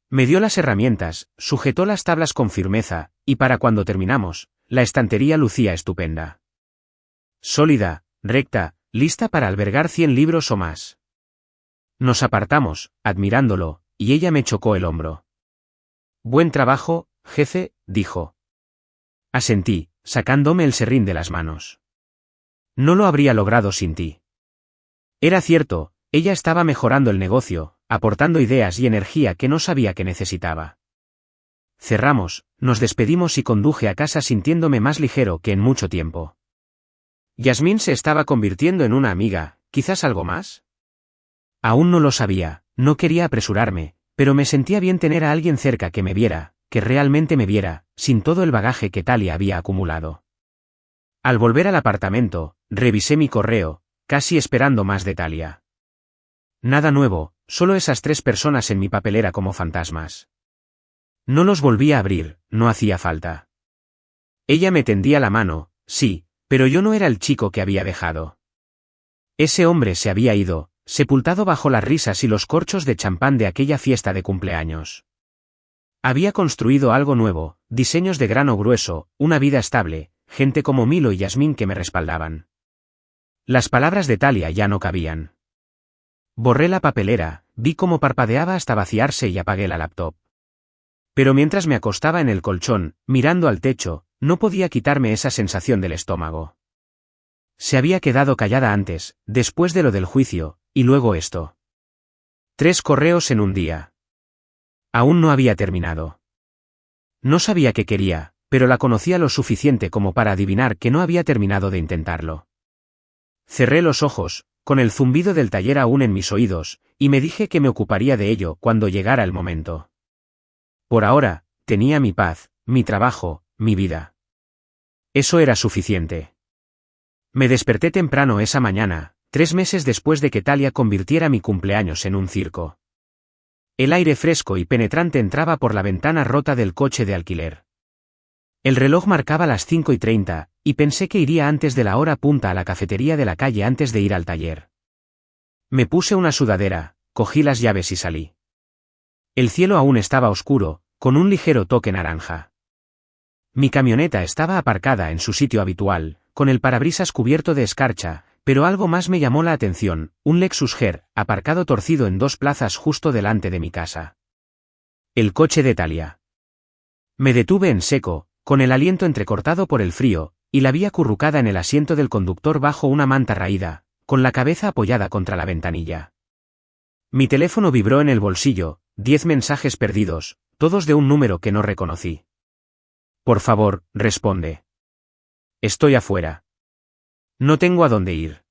A: Me dio las herramientas, sujetó las tablas con firmeza, y para cuando terminamos, la estantería lucía estupenda. Sólida, recta, lista para albergar 100 libros o más. Nos apartamos, admirándolo, y ella me chocó el hombro. «Buen trabajo, jefe», dijo. Asentí, sacándome el serrín de las manos. «No lo habría logrado sin ti». Era cierto, ella estaba mejorando el negocio, aportando ideas y energía que no sabía que necesitaba. Cerramos, nos despedimos y conduje a casa sintiéndome más ligero que en mucho tiempo. Yasmín se estaba convirtiendo en una amiga, quizás algo más. Aún no lo sabía, no quería apresurarme, pero me sentía bien tener a alguien cerca que me viera, que realmente me viera, sin todo el bagaje que Talia había acumulado. Al volver al apartamento, revisé mi correo, casi esperando más de Talia. Nada nuevo, solo esas 3 personas en mi papelera como fantasmas. No los volví a abrir, no hacía falta. Ella me tendía la mano, sí, pero yo no era el chico que había dejado. Ese hombre se había ido, sepultado bajo las risas y los corchos de champán de aquella fiesta de cumpleaños. Había construido algo nuevo, diseños de grano grueso, una vida estable, gente como Milo y Yasmín que me respaldaban. Las palabras de Talia ya no cabían. Borré la papelera, vi cómo parpadeaba hasta vaciarse y apagué la laptop. Pero mientras me acostaba en el colchón, mirando al techo, no podía quitarme esa sensación del estómago. Se había quedado callada antes, después de lo del juicio, y luego esto. 3 correos en un día. Aún no había terminado. No sabía qué quería, pero la conocía lo suficiente como para adivinar que no había terminado de intentarlo. Cerré los ojos, con el zumbido del taller aún en mis oídos, y me dije que me ocuparía de ello cuando llegara el momento. Por ahora, tenía mi paz, mi trabajo, mi vida. Eso era suficiente. Me desperté temprano esa mañana, 3 meses después de que Talia convirtiera mi cumpleaños en un circo. El aire fresco y penetrante entraba por la ventana rota del coche de alquiler. El reloj marcaba las 5:30, y pensé que iría antes de la hora punta a la cafetería de la calle antes de ir al taller. Me puse una sudadera, cogí las llaves y salí. El cielo aún estaba oscuro, con un ligero toque naranja. Mi camioneta estaba aparcada en su sitio habitual, con el parabrisas cubierto de escarcha, pero algo más me llamó la atención, un Lexus GR, aparcado torcido en 2 plazas justo delante de mi casa. El coche de Talia. Me detuve en seco, con el aliento entrecortado por el frío, y la vi acurrucada en el asiento del conductor bajo una manta raída, con la cabeza apoyada contra la ventanilla. Mi teléfono vibró en el bolsillo, 10 mensajes perdidos, todos de un número que no reconocí. Por favor, responde. Estoy afuera. No tengo a dónde ir.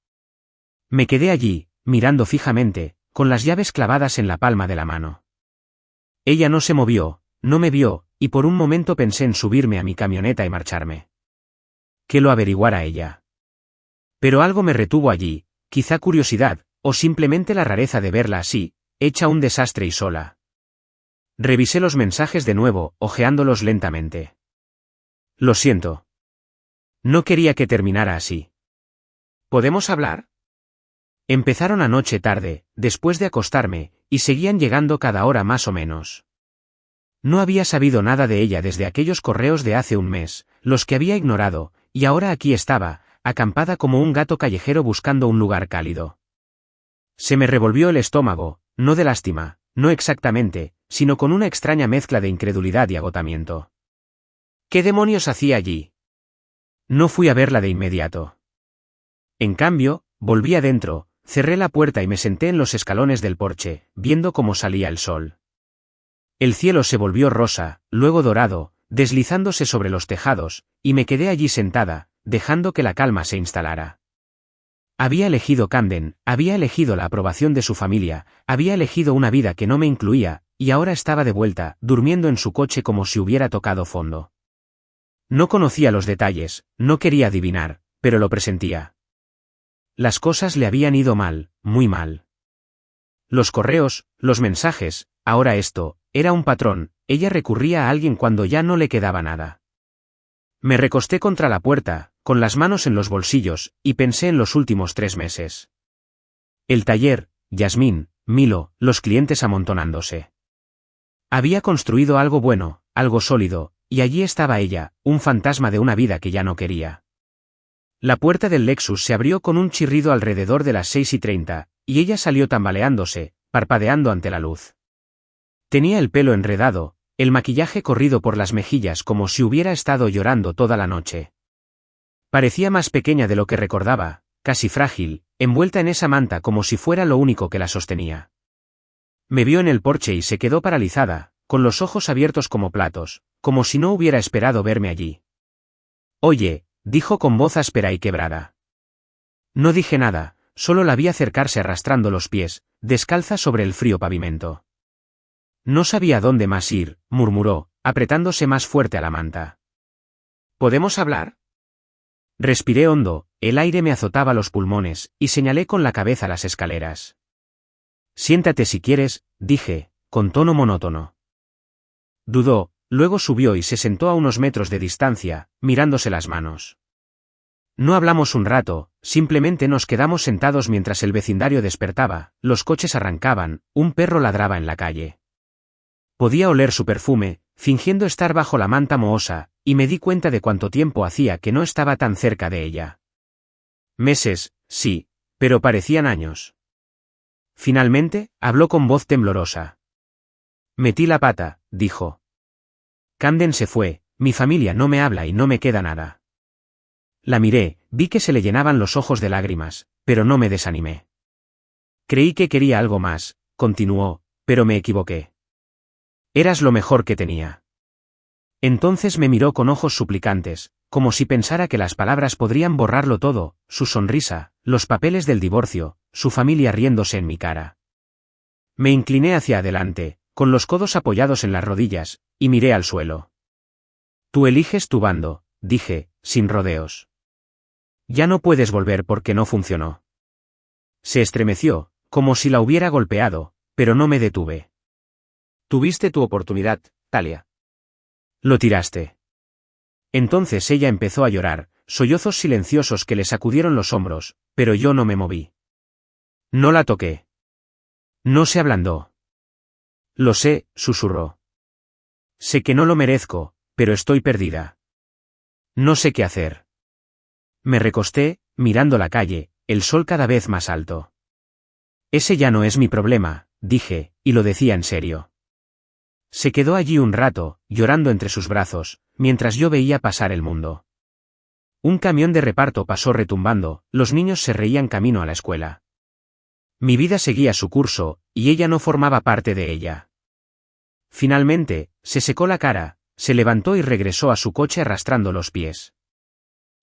A: Me quedé allí, mirando fijamente, con las llaves clavadas en la palma de la mano. Ella no se movió, no me vio, y por un momento pensé en subirme a mi camioneta y marcharme. Que lo averiguara ella. Pero algo me retuvo allí, quizá curiosidad, o simplemente la rareza de verla así, hecha un desastre y sola. Revisé los mensajes de nuevo, hojeándolos lentamente. Lo siento. No quería que terminara así. ¿Podemos hablar? Empezaron anoche tarde, después de acostarme, y seguían llegando cada hora más o menos. No había sabido nada de ella desde aquellos correos de hace un mes, los que había ignorado, y ahora aquí estaba, acampada como un gato callejero buscando un lugar cálido. Se me revolvió el estómago, no de lástima, no exactamente, sino con una extraña mezcla de incredulidad y agotamiento. ¿Qué demonios hacía allí? No fui a verla de inmediato. En cambio, volví adentro, cerré la puerta y me senté en los escalones del porche, viendo cómo salía el sol. El cielo se volvió rosa, luego dorado, deslizándose sobre los tejados, y me quedé allí sentada, dejando que la calma se instalara. Había elegido Camden, había elegido la aprobación de su familia, había elegido una vida que no me incluía, y ahora estaba de vuelta, durmiendo en su coche como si hubiera tocado fondo. No conocía los detalles, no quería adivinar, pero lo presentía. Las cosas le habían ido mal, muy mal. Los correos, los mensajes, ahora esto, era un patrón, ella recurría a alguien cuando ya no le quedaba nada. Me recosté contra la puerta, con las manos en los bolsillos, y pensé en los últimos 3 meses. El taller, Yasmín, Milo, los clientes amontonándose. Había construido algo bueno, algo sólido, y allí estaba ella, un fantasma de una vida que ya no quería. La puerta del Lexus se abrió con un chirrido alrededor de las 6:30, y ella salió tambaleándose, parpadeando ante la luz. Tenía el pelo enredado, el maquillaje corrido por las mejillas como si hubiera estado llorando toda la noche. Parecía más pequeña de lo que recordaba, casi frágil, envuelta en esa manta como si fuera lo único que la sostenía. Me vio en el porche y se quedó paralizada, con los ojos abiertos como platos, como si no hubiera esperado verme allí. Oye, dijo con voz áspera y quebrada. No dije nada, solo la vi acercarse arrastrando los pies, descalza sobre el frío pavimento. No sabía dónde más ir, murmuró, apretándose más fuerte a la manta.
B: ¿Podemos hablar?
A: Respiré hondo, el aire me azotaba los pulmones, y señalé con la cabeza las escaleras. Siéntate si quieres, dije, con tono monótono. Dudó, luego subió y se sentó a unos metros de distancia, mirándose las manos. No hablamos un rato, simplemente nos quedamos sentados mientras el vecindario despertaba, los coches arrancaban, un perro ladraba en la calle. Podía oler su perfume, fingiendo estar bajo la manta mohosa, y me di cuenta de cuánto tiempo hacía que no estaba tan cerca de ella. Meses, sí, pero parecían años. Finalmente, habló con voz temblorosa. Metí la pata, dijo. Camden se fue, mi familia no me habla y no me queda nada. La miré, vi que se le llenaban los ojos de lágrimas, pero no me desanimé. Creí que quería algo más, continuó, pero me equivoqué. Eras lo mejor que tenía. Entonces me miró con ojos suplicantes, como si pensara que las palabras podrían borrarlo todo, su sonrisa, los papeles del divorcio, su familia riéndose en mi cara. Me incliné hacia adelante, con los codos apoyados en las rodillas, y miré al suelo. Tú eliges tu bando, dije, sin rodeos. Ya no puedes volver porque no funcionó. Se estremeció, como si la hubiera golpeado, pero no me detuve.
B: Tuviste tu oportunidad, Talia.
A: Lo tiraste. Entonces ella empezó a llorar, sollozos silenciosos que le sacudieron los hombros, pero yo no me moví. No la toqué. No se ablandó. Lo sé, susurró. Sé que no lo merezco, pero estoy perdida. No sé qué hacer. Me recosté, mirando la calle, el sol cada vez más alto. Ese ya no es mi problema, dije, y lo decía en serio. Se quedó allí un rato, llorando entre sus brazos, mientras yo veía pasar el mundo. Un camión de reparto pasó retumbando, los niños se reían camino a la escuela. Mi vida seguía su curso, y ella no formaba parte de ella. Finalmente, se secó la cara, se levantó y regresó a su coche arrastrando los pies.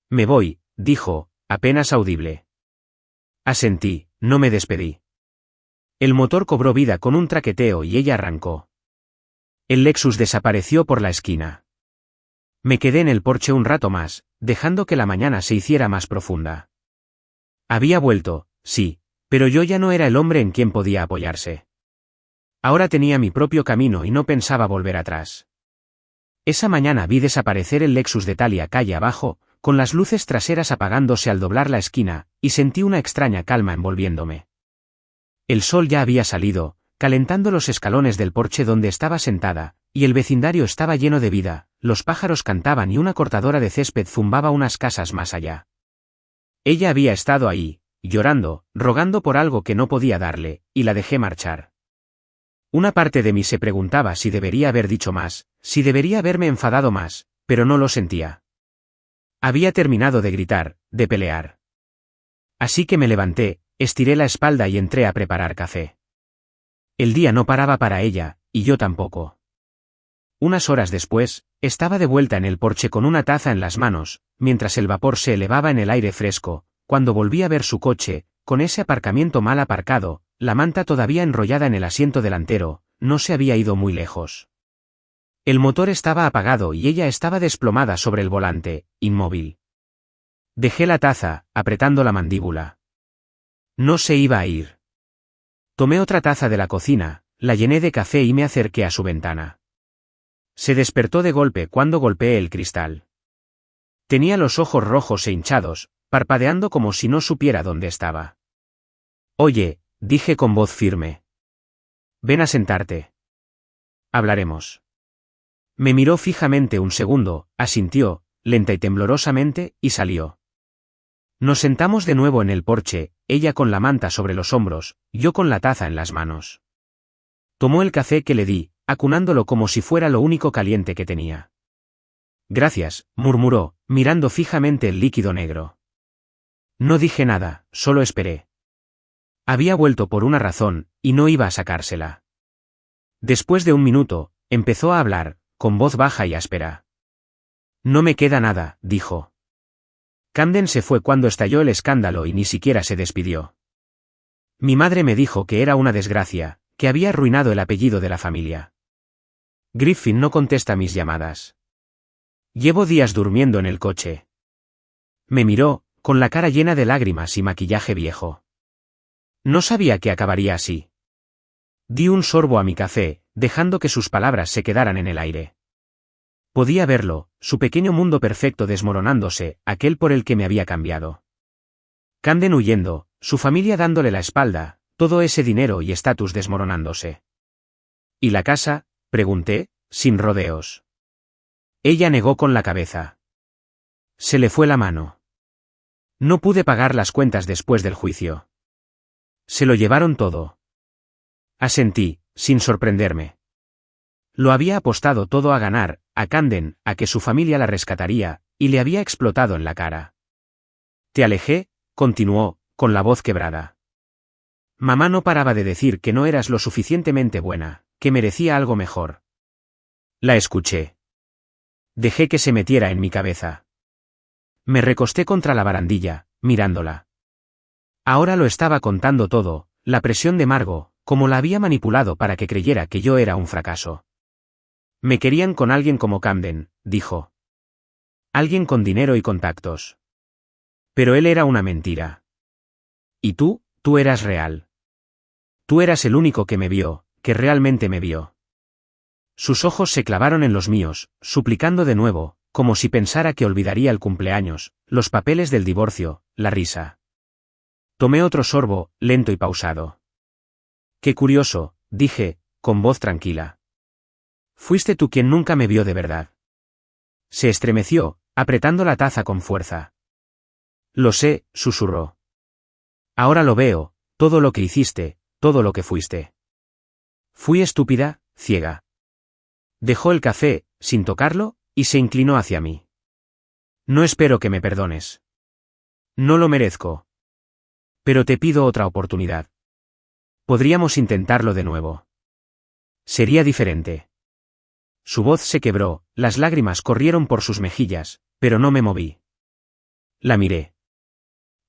A: Me voy, dijo, apenas audible. Asentí, no me despedí. El motor cobró vida con un traqueteo y ella arrancó. El Lexus desapareció por la esquina. Me quedé en el porche un rato más, dejando que la mañana se hiciera más profunda. Había vuelto, sí, pero yo ya no era el hombre en quien podía apoyarse. Ahora tenía mi propio camino y no pensaba volver atrás. Esa mañana vi desaparecer el Lexus de Talia calle abajo, con las luces traseras apagándose al doblar la esquina, y sentí una extraña calma envolviéndome. El sol ya había salido, calentando los escalones del porche donde estaba sentada, y el vecindario estaba lleno de vida, los pájaros cantaban y una cortadora de césped zumbaba unas casas más allá. Ella había estado ahí, llorando, rogando por algo que no podía darle, y la dejé marchar. Una parte de mí se preguntaba si debería haber dicho más, si debería haberme enfadado más, pero no lo sentía. Había terminado de gritar, de pelear. Así que me levanté, estiré la espalda y entré a preparar café. El día no paraba para ella, y yo tampoco. Unas horas después, estaba de vuelta en el porche con una taza en las manos, mientras el vapor se elevaba en el aire fresco, cuando volví a ver su coche, con ese aparcamiento mal aparcado, la manta todavía enrollada en el asiento delantero, no se había ido muy lejos. El motor estaba apagado y ella estaba desplomada sobre el volante, inmóvil. Dejé la taza, apretando la mandíbula. No se iba a ir. Tomé otra taza de la cocina, la llené de café y me acerqué a su ventana. Se despertó de golpe cuando golpeé el cristal. Tenía los ojos rojos e hinchados, parpadeando como si no supiera dónde estaba. Oye, dije con voz firme. Ven a sentarte. Hablaremos. Me miró fijamente un segundo, asintió, lenta y temblorosamente, y salió. Nos sentamos de nuevo en el porche, ella con la manta sobre los hombros, yo con la taza en las manos. Tomó el café que le di, acunándolo como si fuera lo único caliente que tenía. Gracias, murmuró, mirando fijamente el líquido negro. No dije nada, solo esperé. Había vuelto por una razón, y no iba a sacársela. Después de un minuto, empezó a hablar, con voz baja y áspera. No me queda nada, dijo. Camden se fue cuando estalló el escándalo y ni siquiera se despidió. Mi madre me dijo que era una desgracia, que había arruinado el apellido de la familia. Griffin no contesta mis llamadas. Llevo días durmiendo en el coche. Me miró, con la cara llena de lágrimas y maquillaje viejo. No sabía que acabaría así. Di un sorbo a mi café, dejando que sus palabras se quedaran en el aire. Podía verlo, su pequeño mundo perfecto desmoronándose, aquel por el que me había cambiado. Camden huyendo, su familia dándole la espalda, todo ese dinero y estatus desmoronándose. ¿Y la casa?, pregunté, sin rodeos. Ella negó con la cabeza. Se le fue la mano. No pude pagar las cuentas después del juicio. Se lo llevaron todo. Asentí, sin sorprenderme. Lo había apostado todo a ganar, a Camden, a que su familia la rescataría, y le había explotado en la cara. Te alejé, continuó, con la voz quebrada. Mamá no paraba de decir que no eras lo suficientemente buena, que merecía algo mejor. La escuché. Dejé que se metiera en mi cabeza. Me recosté contra la barandilla, mirándola. Ahora lo estaba contando todo, la presión de Margot, como la había manipulado para que creyera que yo era un fracaso. Me querían con alguien como Camden, dijo. Alguien con dinero y contactos. Pero él era una mentira. Y tú eras real. Tú eras el único que me vio, que realmente me vio. Sus ojos se clavaron en los míos, suplicando de nuevo, como si pensara que olvidaría el cumpleaños, los papeles del divorcio, la risa. Tomé otro sorbo, lento y pausado. Qué curioso, dije, con voz tranquila. Fuiste tú quien nunca me vio de verdad. Se estremeció, apretando la taza con fuerza. Lo sé, susurró. Ahora lo veo, todo lo que hiciste, todo lo que fuiste. Fui estúpida, ciega. Dejó el café, sin tocarlo, y se inclinó hacia mí. No espero que me perdones. No lo merezco. Pero te pido otra oportunidad. Podríamos intentarlo de nuevo. Sería diferente. Su voz se quebró, las lágrimas corrieron por sus mejillas, pero no me moví. La miré.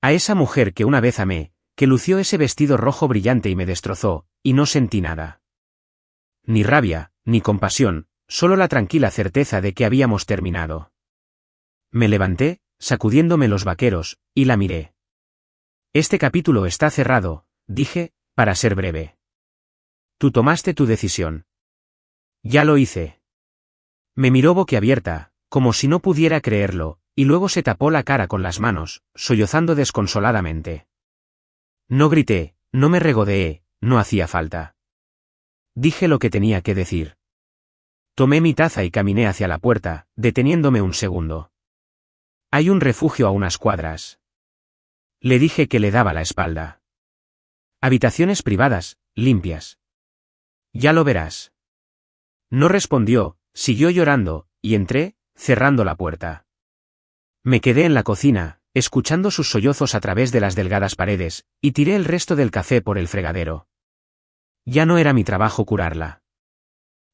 A: A esa mujer que una vez amé, que lució ese vestido rojo brillante y me destrozó, y no sentí nada. Ni rabia, ni compasión, solo la tranquila certeza de que habíamos terminado. Me levanté, sacudiéndome los vaqueros, y la miré. Este capítulo está cerrado, dije, para ser breve. Tú tomaste tu decisión. Ya lo hice. Me miró boquiabierta, como si no pudiera creerlo, y luego se tapó la cara con las manos, sollozando desconsoladamente. No grité, no me regodeé, no hacía falta. Dije lo que tenía que decir. Tomé mi taza y caminé hacia la puerta, deteniéndome un segundo. Hay un refugio a unas cuadras. Le dije que le daba la espalda. Habitaciones privadas, limpias. Ya lo verás. No respondió, siguió llorando, y entré, cerrando la puerta. Me quedé en la cocina, escuchando sus sollozos a través de las delgadas paredes, y tiré el resto del café por el fregadero. Ya no era mi trabajo curarla.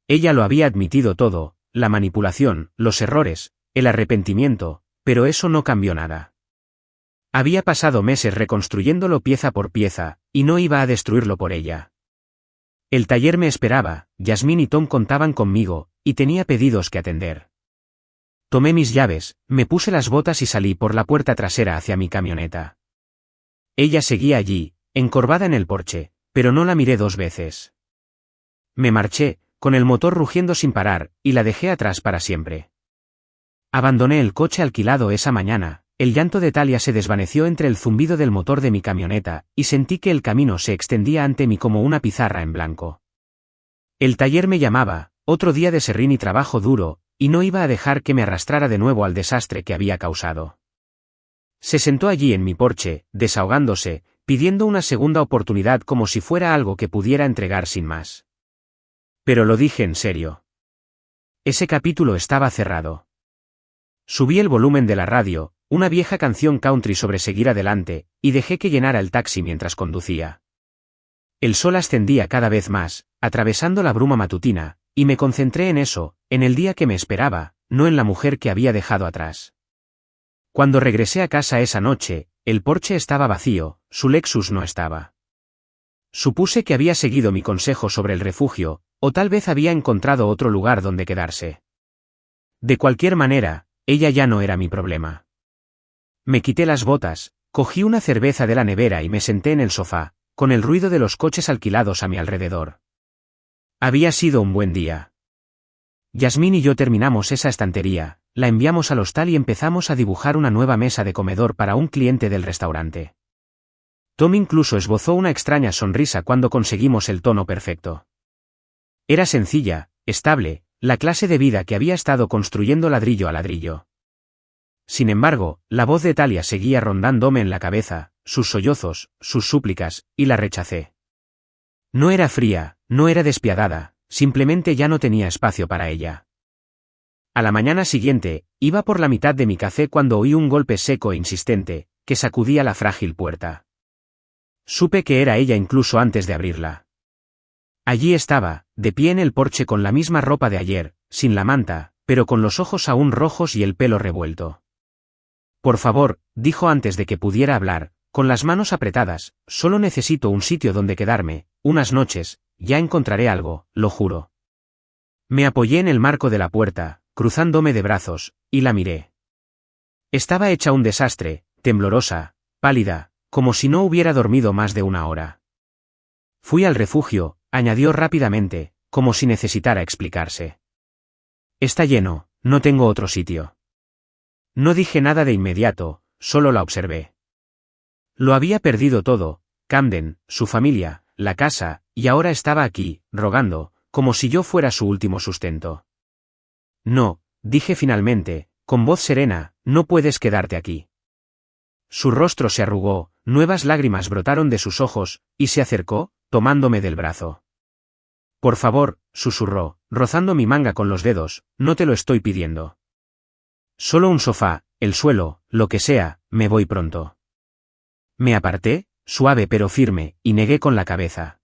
A: Ella lo había admitido todo, la manipulación, los errores, el arrepentimiento, pero eso no cambió nada. Había pasado meses reconstruyéndolo pieza por pieza, y no iba a destruirlo por ella. El taller me esperaba, Yasmín y Tom contaban conmigo, y tenía pedidos que atender. Tomé mis llaves, me puse las botas y salí por la puerta trasera hacia mi camioneta. Ella seguía allí, encorvada en el porche, pero no la miré dos veces. Me marché, con el motor rugiendo sin parar, y la dejé atrás para siempre. Abandoné el coche alquilado esa mañana, el llanto de Talia se desvaneció entre el zumbido del motor de mi camioneta, y sentí que el camino se extendía ante mí como una pizarra en blanco. El taller me llamaba, otro día de serrín y trabajo duro, y no iba a dejar que me arrastrara de nuevo al desastre que había causado. Se sentó allí en mi porche, desahogándose, pidiendo una segunda oportunidad como si fuera algo que pudiera entregar sin más. Pero lo dije en serio. Ese capítulo estaba cerrado. Subí el volumen de la radio, una vieja canción country sobre seguir adelante, y dejé que llenara el taxi mientras conducía. El sol ascendía cada vez más, atravesando la bruma matutina, y me concentré en eso, en el día que me esperaba, no en la mujer que había dejado atrás. Cuando regresé a casa esa noche, el porche estaba vacío, su Lexus no estaba. Supuse que había seguido mi consejo sobre el refugio, o tal vez había encontrado otro lugar donde quedarse. De cualquier manera, ella ya no era mi problema. Me quité las botas, cogí una cerveza de la nevera y me senté en el sofá, con el ruido de los coches alquilados a mi alrededor. Había sido un buen día. Yasmín y yo terminamos esa estantería, la enviamos al hostal y empezamos a dibujar una nueva mesa de comedor para un cliente del restaurante. Tom incluso esbozó una extraña sonrisa cuando conseguimos el tono perfecto. Era sencilla, estable, la clase de vida que había estado construyendo ladrillo a ladrillo. Sin embargo, la voz de Talia seguía rondándome en la cabeza, sus sollozos, sus súplicas, y la rechacé. No era fría, no era despiadada, simplemente ya no tenía espacio para ella. A la mañana siguiente, iba por la mitad de mi café cuando oí un golpe seco e insistente, que sacudía la frágil puerta. Supe que era ella incluso antes de abrirla. Allí estaba, de pie en el porche con la misma ropa de ayer, sin la manta, pero con los ojos aún rojos y el pelo revuelto. Por favor, dijo antes de que pudiera hablar, con las manos apretadas, solo necesito un sitio donde quedarme, unas noches, ya encontraré algo, lo juro. Me apoyé en el marco de la puerta, cruzándome de brazos, y la miré. Estaba hecha un desastre, temblorosa, pálida, como si no hubiera dormido más de una hora. Fui al refugio, añadió rápidamente, como si necesitara explicarse. Está lleno, no tengo otro sitio. No dije nada de inmediato, solo la observé. Lo había perdido todo, Camden, su familia, la casa, y ahora estaba aquí, rogando, como si yo fuera su último sustento. No, dije finalmente, con voz serena, no puedes quedarte aquí. Su rostro se arrugó, nuevas lágrimas brotaron de sus ojos, y se acercó, tomándome del brazo. Por favor, susurró, rozando mi manga con los dedos, no te lo estoy pidiendo. Solo un sofá, el suelo, lo que sea, me voy pronto. Me aparté, suave pero firme, y negué con la cabeza.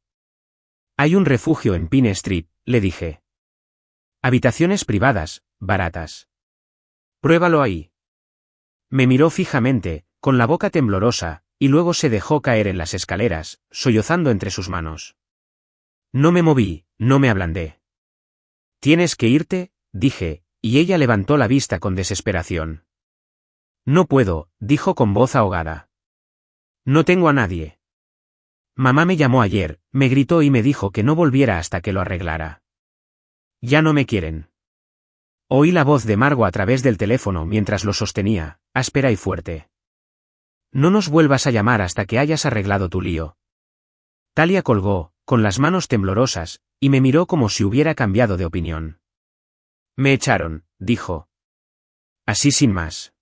A: Hay un refugio en Pine Street, le dije. Habitaciones privadas, baratas. Pruébalo ahí. Me miró fijamente, con la boca temblorosa, y luego se dejó caer en las escaleras, sollozando entre sus manos. No me moví, no me ablandé. ¿Tienes que irte?, dije, y ella levantó la vista con desesperación. No puedo, dijo con voz ahogada. No tengo a nadie. Mamá me llamó ayer, me gritó y me dijo que no volviera hasta que lo arreglara. Ya no me quieren. Oí la voz de Margo a través del teléfono mientras lo sostenía, áspera y fuerte. No nos vuelvas a llamar hasta que hayas arreglado tu lío. Talia colgó, con las manos temblorosas, y me miró como si hubiera cambiado de opinión. Me echaron, dijo. Así sin más.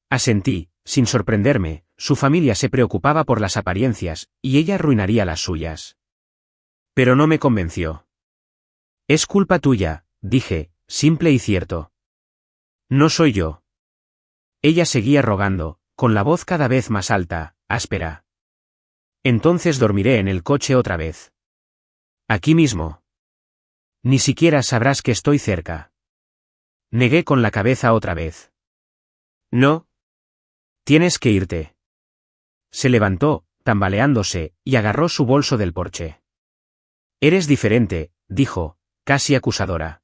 A: Asentí, sin sorprenderme, su familia se preocupaba por las apariencias, y ella arruinaría las suyas. Pero no me convenció. Es culpa tuya, dije, simple y cierto. No soy yo. Ella seguía rogando, con la voz cada vez más alta, áspera. Entonces dormiré en el coche otra vez. Aquí mismo. Ni siquiera sabrás que estoy cerca. Negué con la cabeza otra vez. No. Tienes que irte. Se levantó, tambaleándose, y agarró su bolso del porche. Eres diferente, dijo, casi acusadora.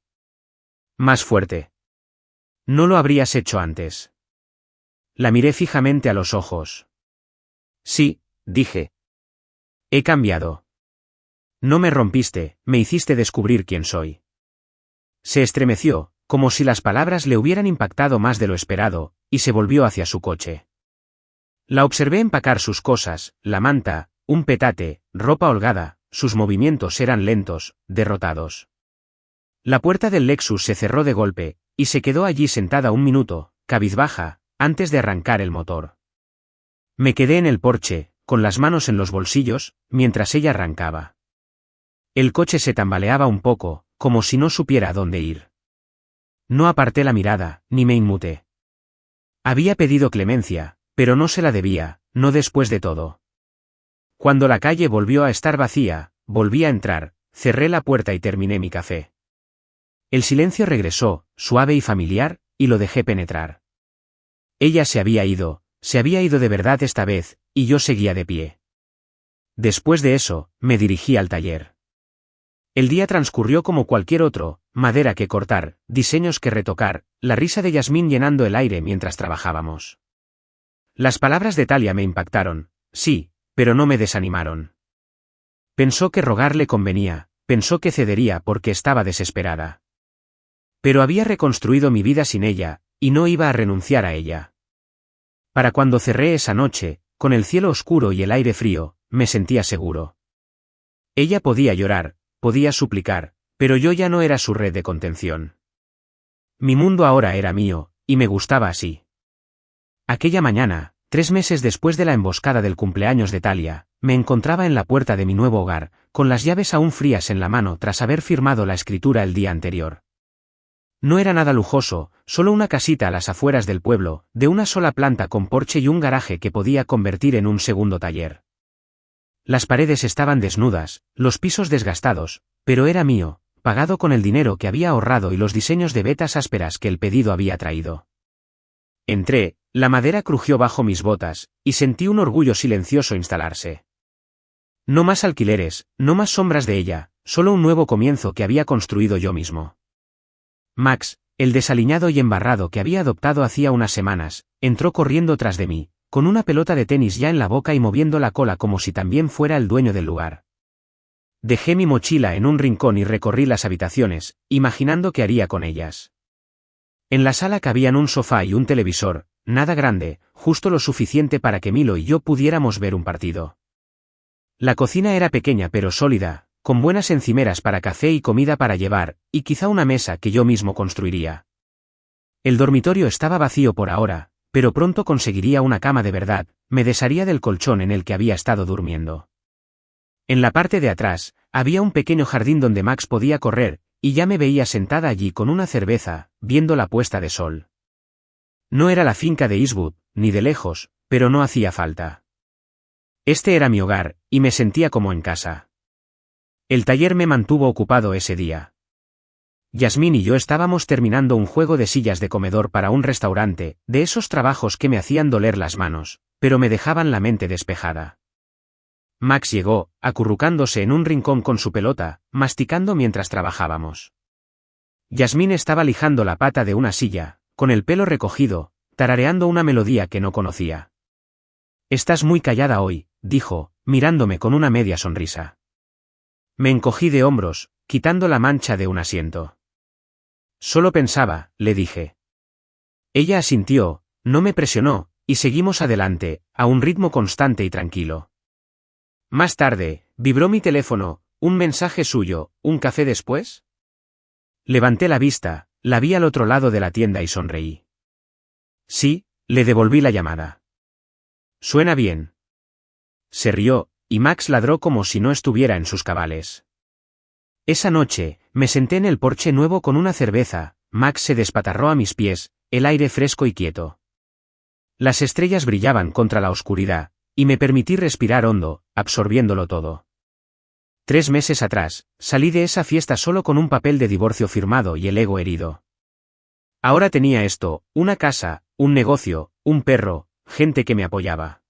A: Más fuerte. No lo habrías hecho antes. La miré fijamente a los ojos. Sí, dije. He cambiado. No me rompiste, me hiciste descubrir quién soy. Se estremeció, como si las palabras le hubieran impactado más de lo esperado, y se volvió hacia su coche. La observé empacar sus cosas, la manta, un petate, ropa holgada, sus movimientos eran lentos, derrotados. La puerta del Lexus se cerró de golpe, y se quedó allí sentada un minuto, cabizbaja, antes de arrancar el motor. Me quedé en el porche, con las manos en los bolsillos, mientras ella arrancaba. El coche se tambaleaba un poco, como si no supiera a dónde ir. No aparté la mirada, ni me inmuté. Había pedido clemencia, pero no se la debía, no después de todo. Cuando la calle volvió a estar vacía, volví a entrar, cerré la puerta y terminé mi café. El silencio regresó, suave y familiar, y lo dejé penetrar. Ella se había ido de verdad esta vez, y yo seguía de pie. Después de eso, me dirigí al taller. El día transcurrió como cualquier otro, madera que cortar, diseños que retocar, la risa de Yasmín llenando el aire mientras trabajábamos. Las palabras de Talia me impactaron, sí, pero no me desanimaron. Pensó que rogarle convenía, pensó que cedería porque estaba desesperada. Pero había reconstruido mi vida sin ella, y no iba a renunciar a ella. Para cuando cerré esa noche, con el cielo oscuro y el aire frío, me sentía seguro. Ella podía llorar, podía suplicar, pero yo ya no era su red de contención. Mi mundo ahora era mío, y me gustaba así. Aquella mañana, 3 meses después de la emboscada del cumpleaños de Talia, me encontraba en la puerta de mi nuevo hogar, con las llaves aún frías en la mano tras haber firmado la escritura el día anterior. No era nada lujoso, solo una casita a las afueras del pueblo, de una sola planta con porche y un garaje que podía convertir en un segundo taller. Las paredes estaban desnudas, los pisos desgastados, pero era mío, pagado con el dinero que había ahorrado y los diseños de vetas ásperas que el pedido había traído. Entré, la madera crujió bajo mis botas, y sentí un orgullo silencioso instalarse. No más alquileres, no más sombras de ella, solo un nuevo comienzo que había construido yo mismo. Max, el desaliñado y embarrado que había adoptado hacía unas semanas, entró corriendo tras de mí, con una pelota de tenis ya en la boca y moviendo la cola como si también fuera el dueño del lugar. Dejé mi mochila en un rincón y recorrí las habitaciones, imaginando qué haría con ellas. En la sala cabían un sofá y un televisor, nada grande, justo lo suficiente para que Milo y yo pudiéramos ver un partido. La cocina era pequeña pero sólida, con buenas encimeras para café y comida para llevar, y quizá una mesa que yo mismo construiría. El dormitorio estaba vacío por ahora, pero pronto conseguiría una cama de verdad, me desharía del colchón en el que había estado durmiendo. En la parte de atrás, había un pequeño jardín donde Max podía correr, y ya me veía sentada allí con una cerveza, viendo la puesta de sol. No era la finca de Eastwood, ni de lejos, pero no hacía falta. Este era mi hogar, y me sentía como en casa. El taller me mantuvo ocupado ese día. Yasmín y yo estábamos terminando un juego de sillas de comedor para un restaurante, de esos trabajos que me hacían doler las manos, pero me dejaban la mente despejada. Max llegó, acurrucándose en un rincón con su pelota, masticando mientras trabajábamos. Yasmín estaba lijando la pata de una silla, con el pelo recogido, tarareando una melodía que no conocía. «Estás muy callada hoy», dijo, mirándome con una media sonrisa. Me encogí de hombros, quitando la mancha de un asiento. «Solo pensaba», le dije. Ella asintió, no me presionó, y seguimos adelante, a un ritmo constante y tranquilo. Más tarde, vibró mi teléfono, un mensaje suyo, ¿un café después? Levanté la vista, la vi al otro lado de la tienda y sonreí. Sí, le devolví la llamada. Suena bien. Se rió, y Max ladró como si no estuviera en sus cabales. Esa noche, me senté en el porche nuevo con una cerveza, Max se despatarró a mis pies, el aire fresco y quieto. Las estrellas brillaban contra la oscuridad, y me permití respirar hondo, absorbiéndolo todo. 3 meses atrás, salí de esa fiesta solo con un papel de divorcio firmado y el ego herido. Ahora tenía esto, una casa, un negocio, un perro, gente que me apoyaba.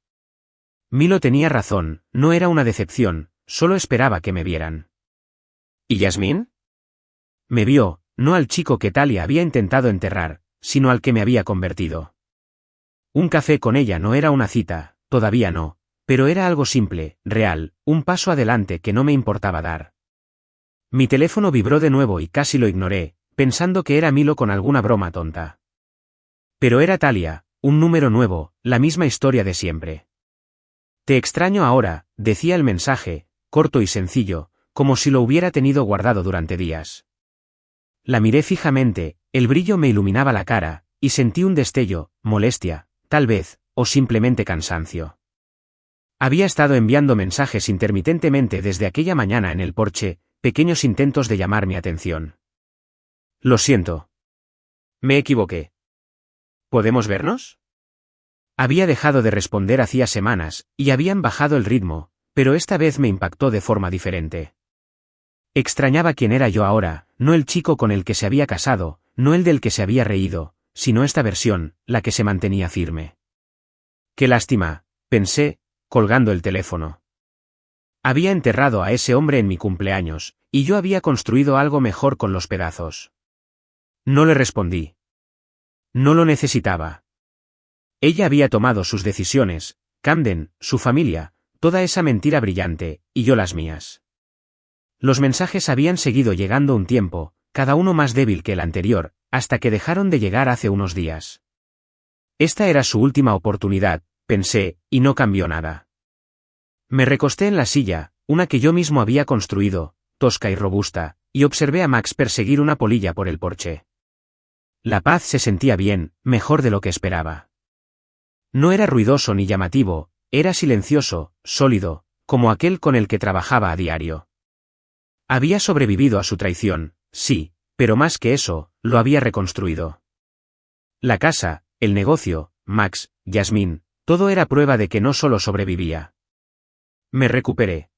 A: Milo tenía razón, no era una decepción, solo esperaba que me vieran. ¿Y Yasmín? Me vio, no al chico que Talia había intentado enterrar, sino al que me había convertido. Un café con ella no era una cita, todavía no, pero era algo simple, real, un paso adelante que no me importaba dar. Mi teléfono vibró de nuevo y casi lo ignoré, pensando que era Milo con alguna broma tonta. Pero era Talia, un número nuevo, la misma historia de siempre. Te extraño ahora, decía el mensaje, corto y sencillo, como si lo hubiera tenido guardado durante días. La miré fijamente, el brillo me iluminaba la cara, y sentí un destello, molestia, tal vez, o simplemente cansancio. Había estado enviando mensajes intermitentemente desde aquella mañana en el porche, pequeños intentos de llamar mi atención. Lo siento. Me equivoqué. ¿Podemos vernos? Había dejado de responder hacía semanas, y habían bajado el ritmo, pero esta vez me impactó de forma diferente. Extrañaba quién era yo ahora, no el chico con el que se había casado, no el del que se había reído, sino esta versión, la que se mantenía firme. Qué lástima, pensé, colgando el teléfono. Había enterrado a ese hombre en mi cumpleaños, y yo había construido algo mejor con los pedazos. No le respondí. No lo necesitaba. Ella había tomado sus decisiones, Camden, su familia, toda esa mentira brillante, y yo las mías. Los mensajes habían seguido llegando un tiempo, cada uno más débil que el anterior, hasta que dejaron de llegar hace unos días. Esta era su última oportunidad, pensé, y no cambió nada. Me recosté en la silla, una que yo mismo había construido, tosca y robusta, y observé a Max perseguir una polilla por el porche. La paz se sentía bien, mejor de lo que esperaba. No era ruidoso ni llamativo, era silencioso, sólido, como aquel con el que trabajaba a diario. Había sobrevivido a su traición, sí, pero más que eso, lo había reconstruido. La casa, el negocio, Max, Yasmín, todo era prueba de que no solo sobrevivía. Me recuperé.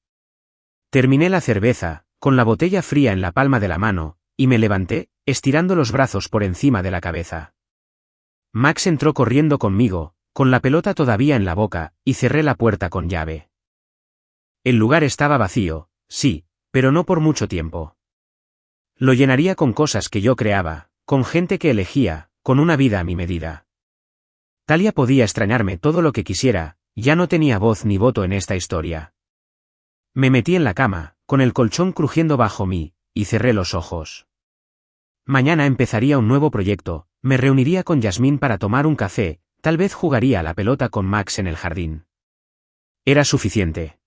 A: Terminé la cerveza, con la botella fría en la palma de la mano, y me levanté, estirando los brazos por encima de la cabeza. Max entró corriendo conmigo, con la pelota todavía en la boca, y cerré la puerta con llave. El lugar estaba vacío, sí, pero no por mucho tiempo. Lo llenaría con cosas que yo creaba, con gente que elegía, con una vida a mi medida. Talia podía extrañarme todo lo que quisiera, ya no tenía voz ni voto en esta historia. Me metí en la cama, con el colchón crujiendo bajo mí, y cerré los ojos. Mañana empezaría un nuevo proyecto, me reuniría con Yasmín para tomar un café, tal vez jugaría a la pelota con Max en el jardín. Era suficiente.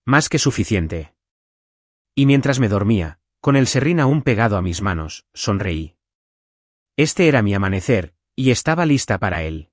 A: Más que suficiente. Y mientras me dormía, con el serrín aún pegado a mis manos, sonreí. Este era mi amanecer, y estaba lista para él.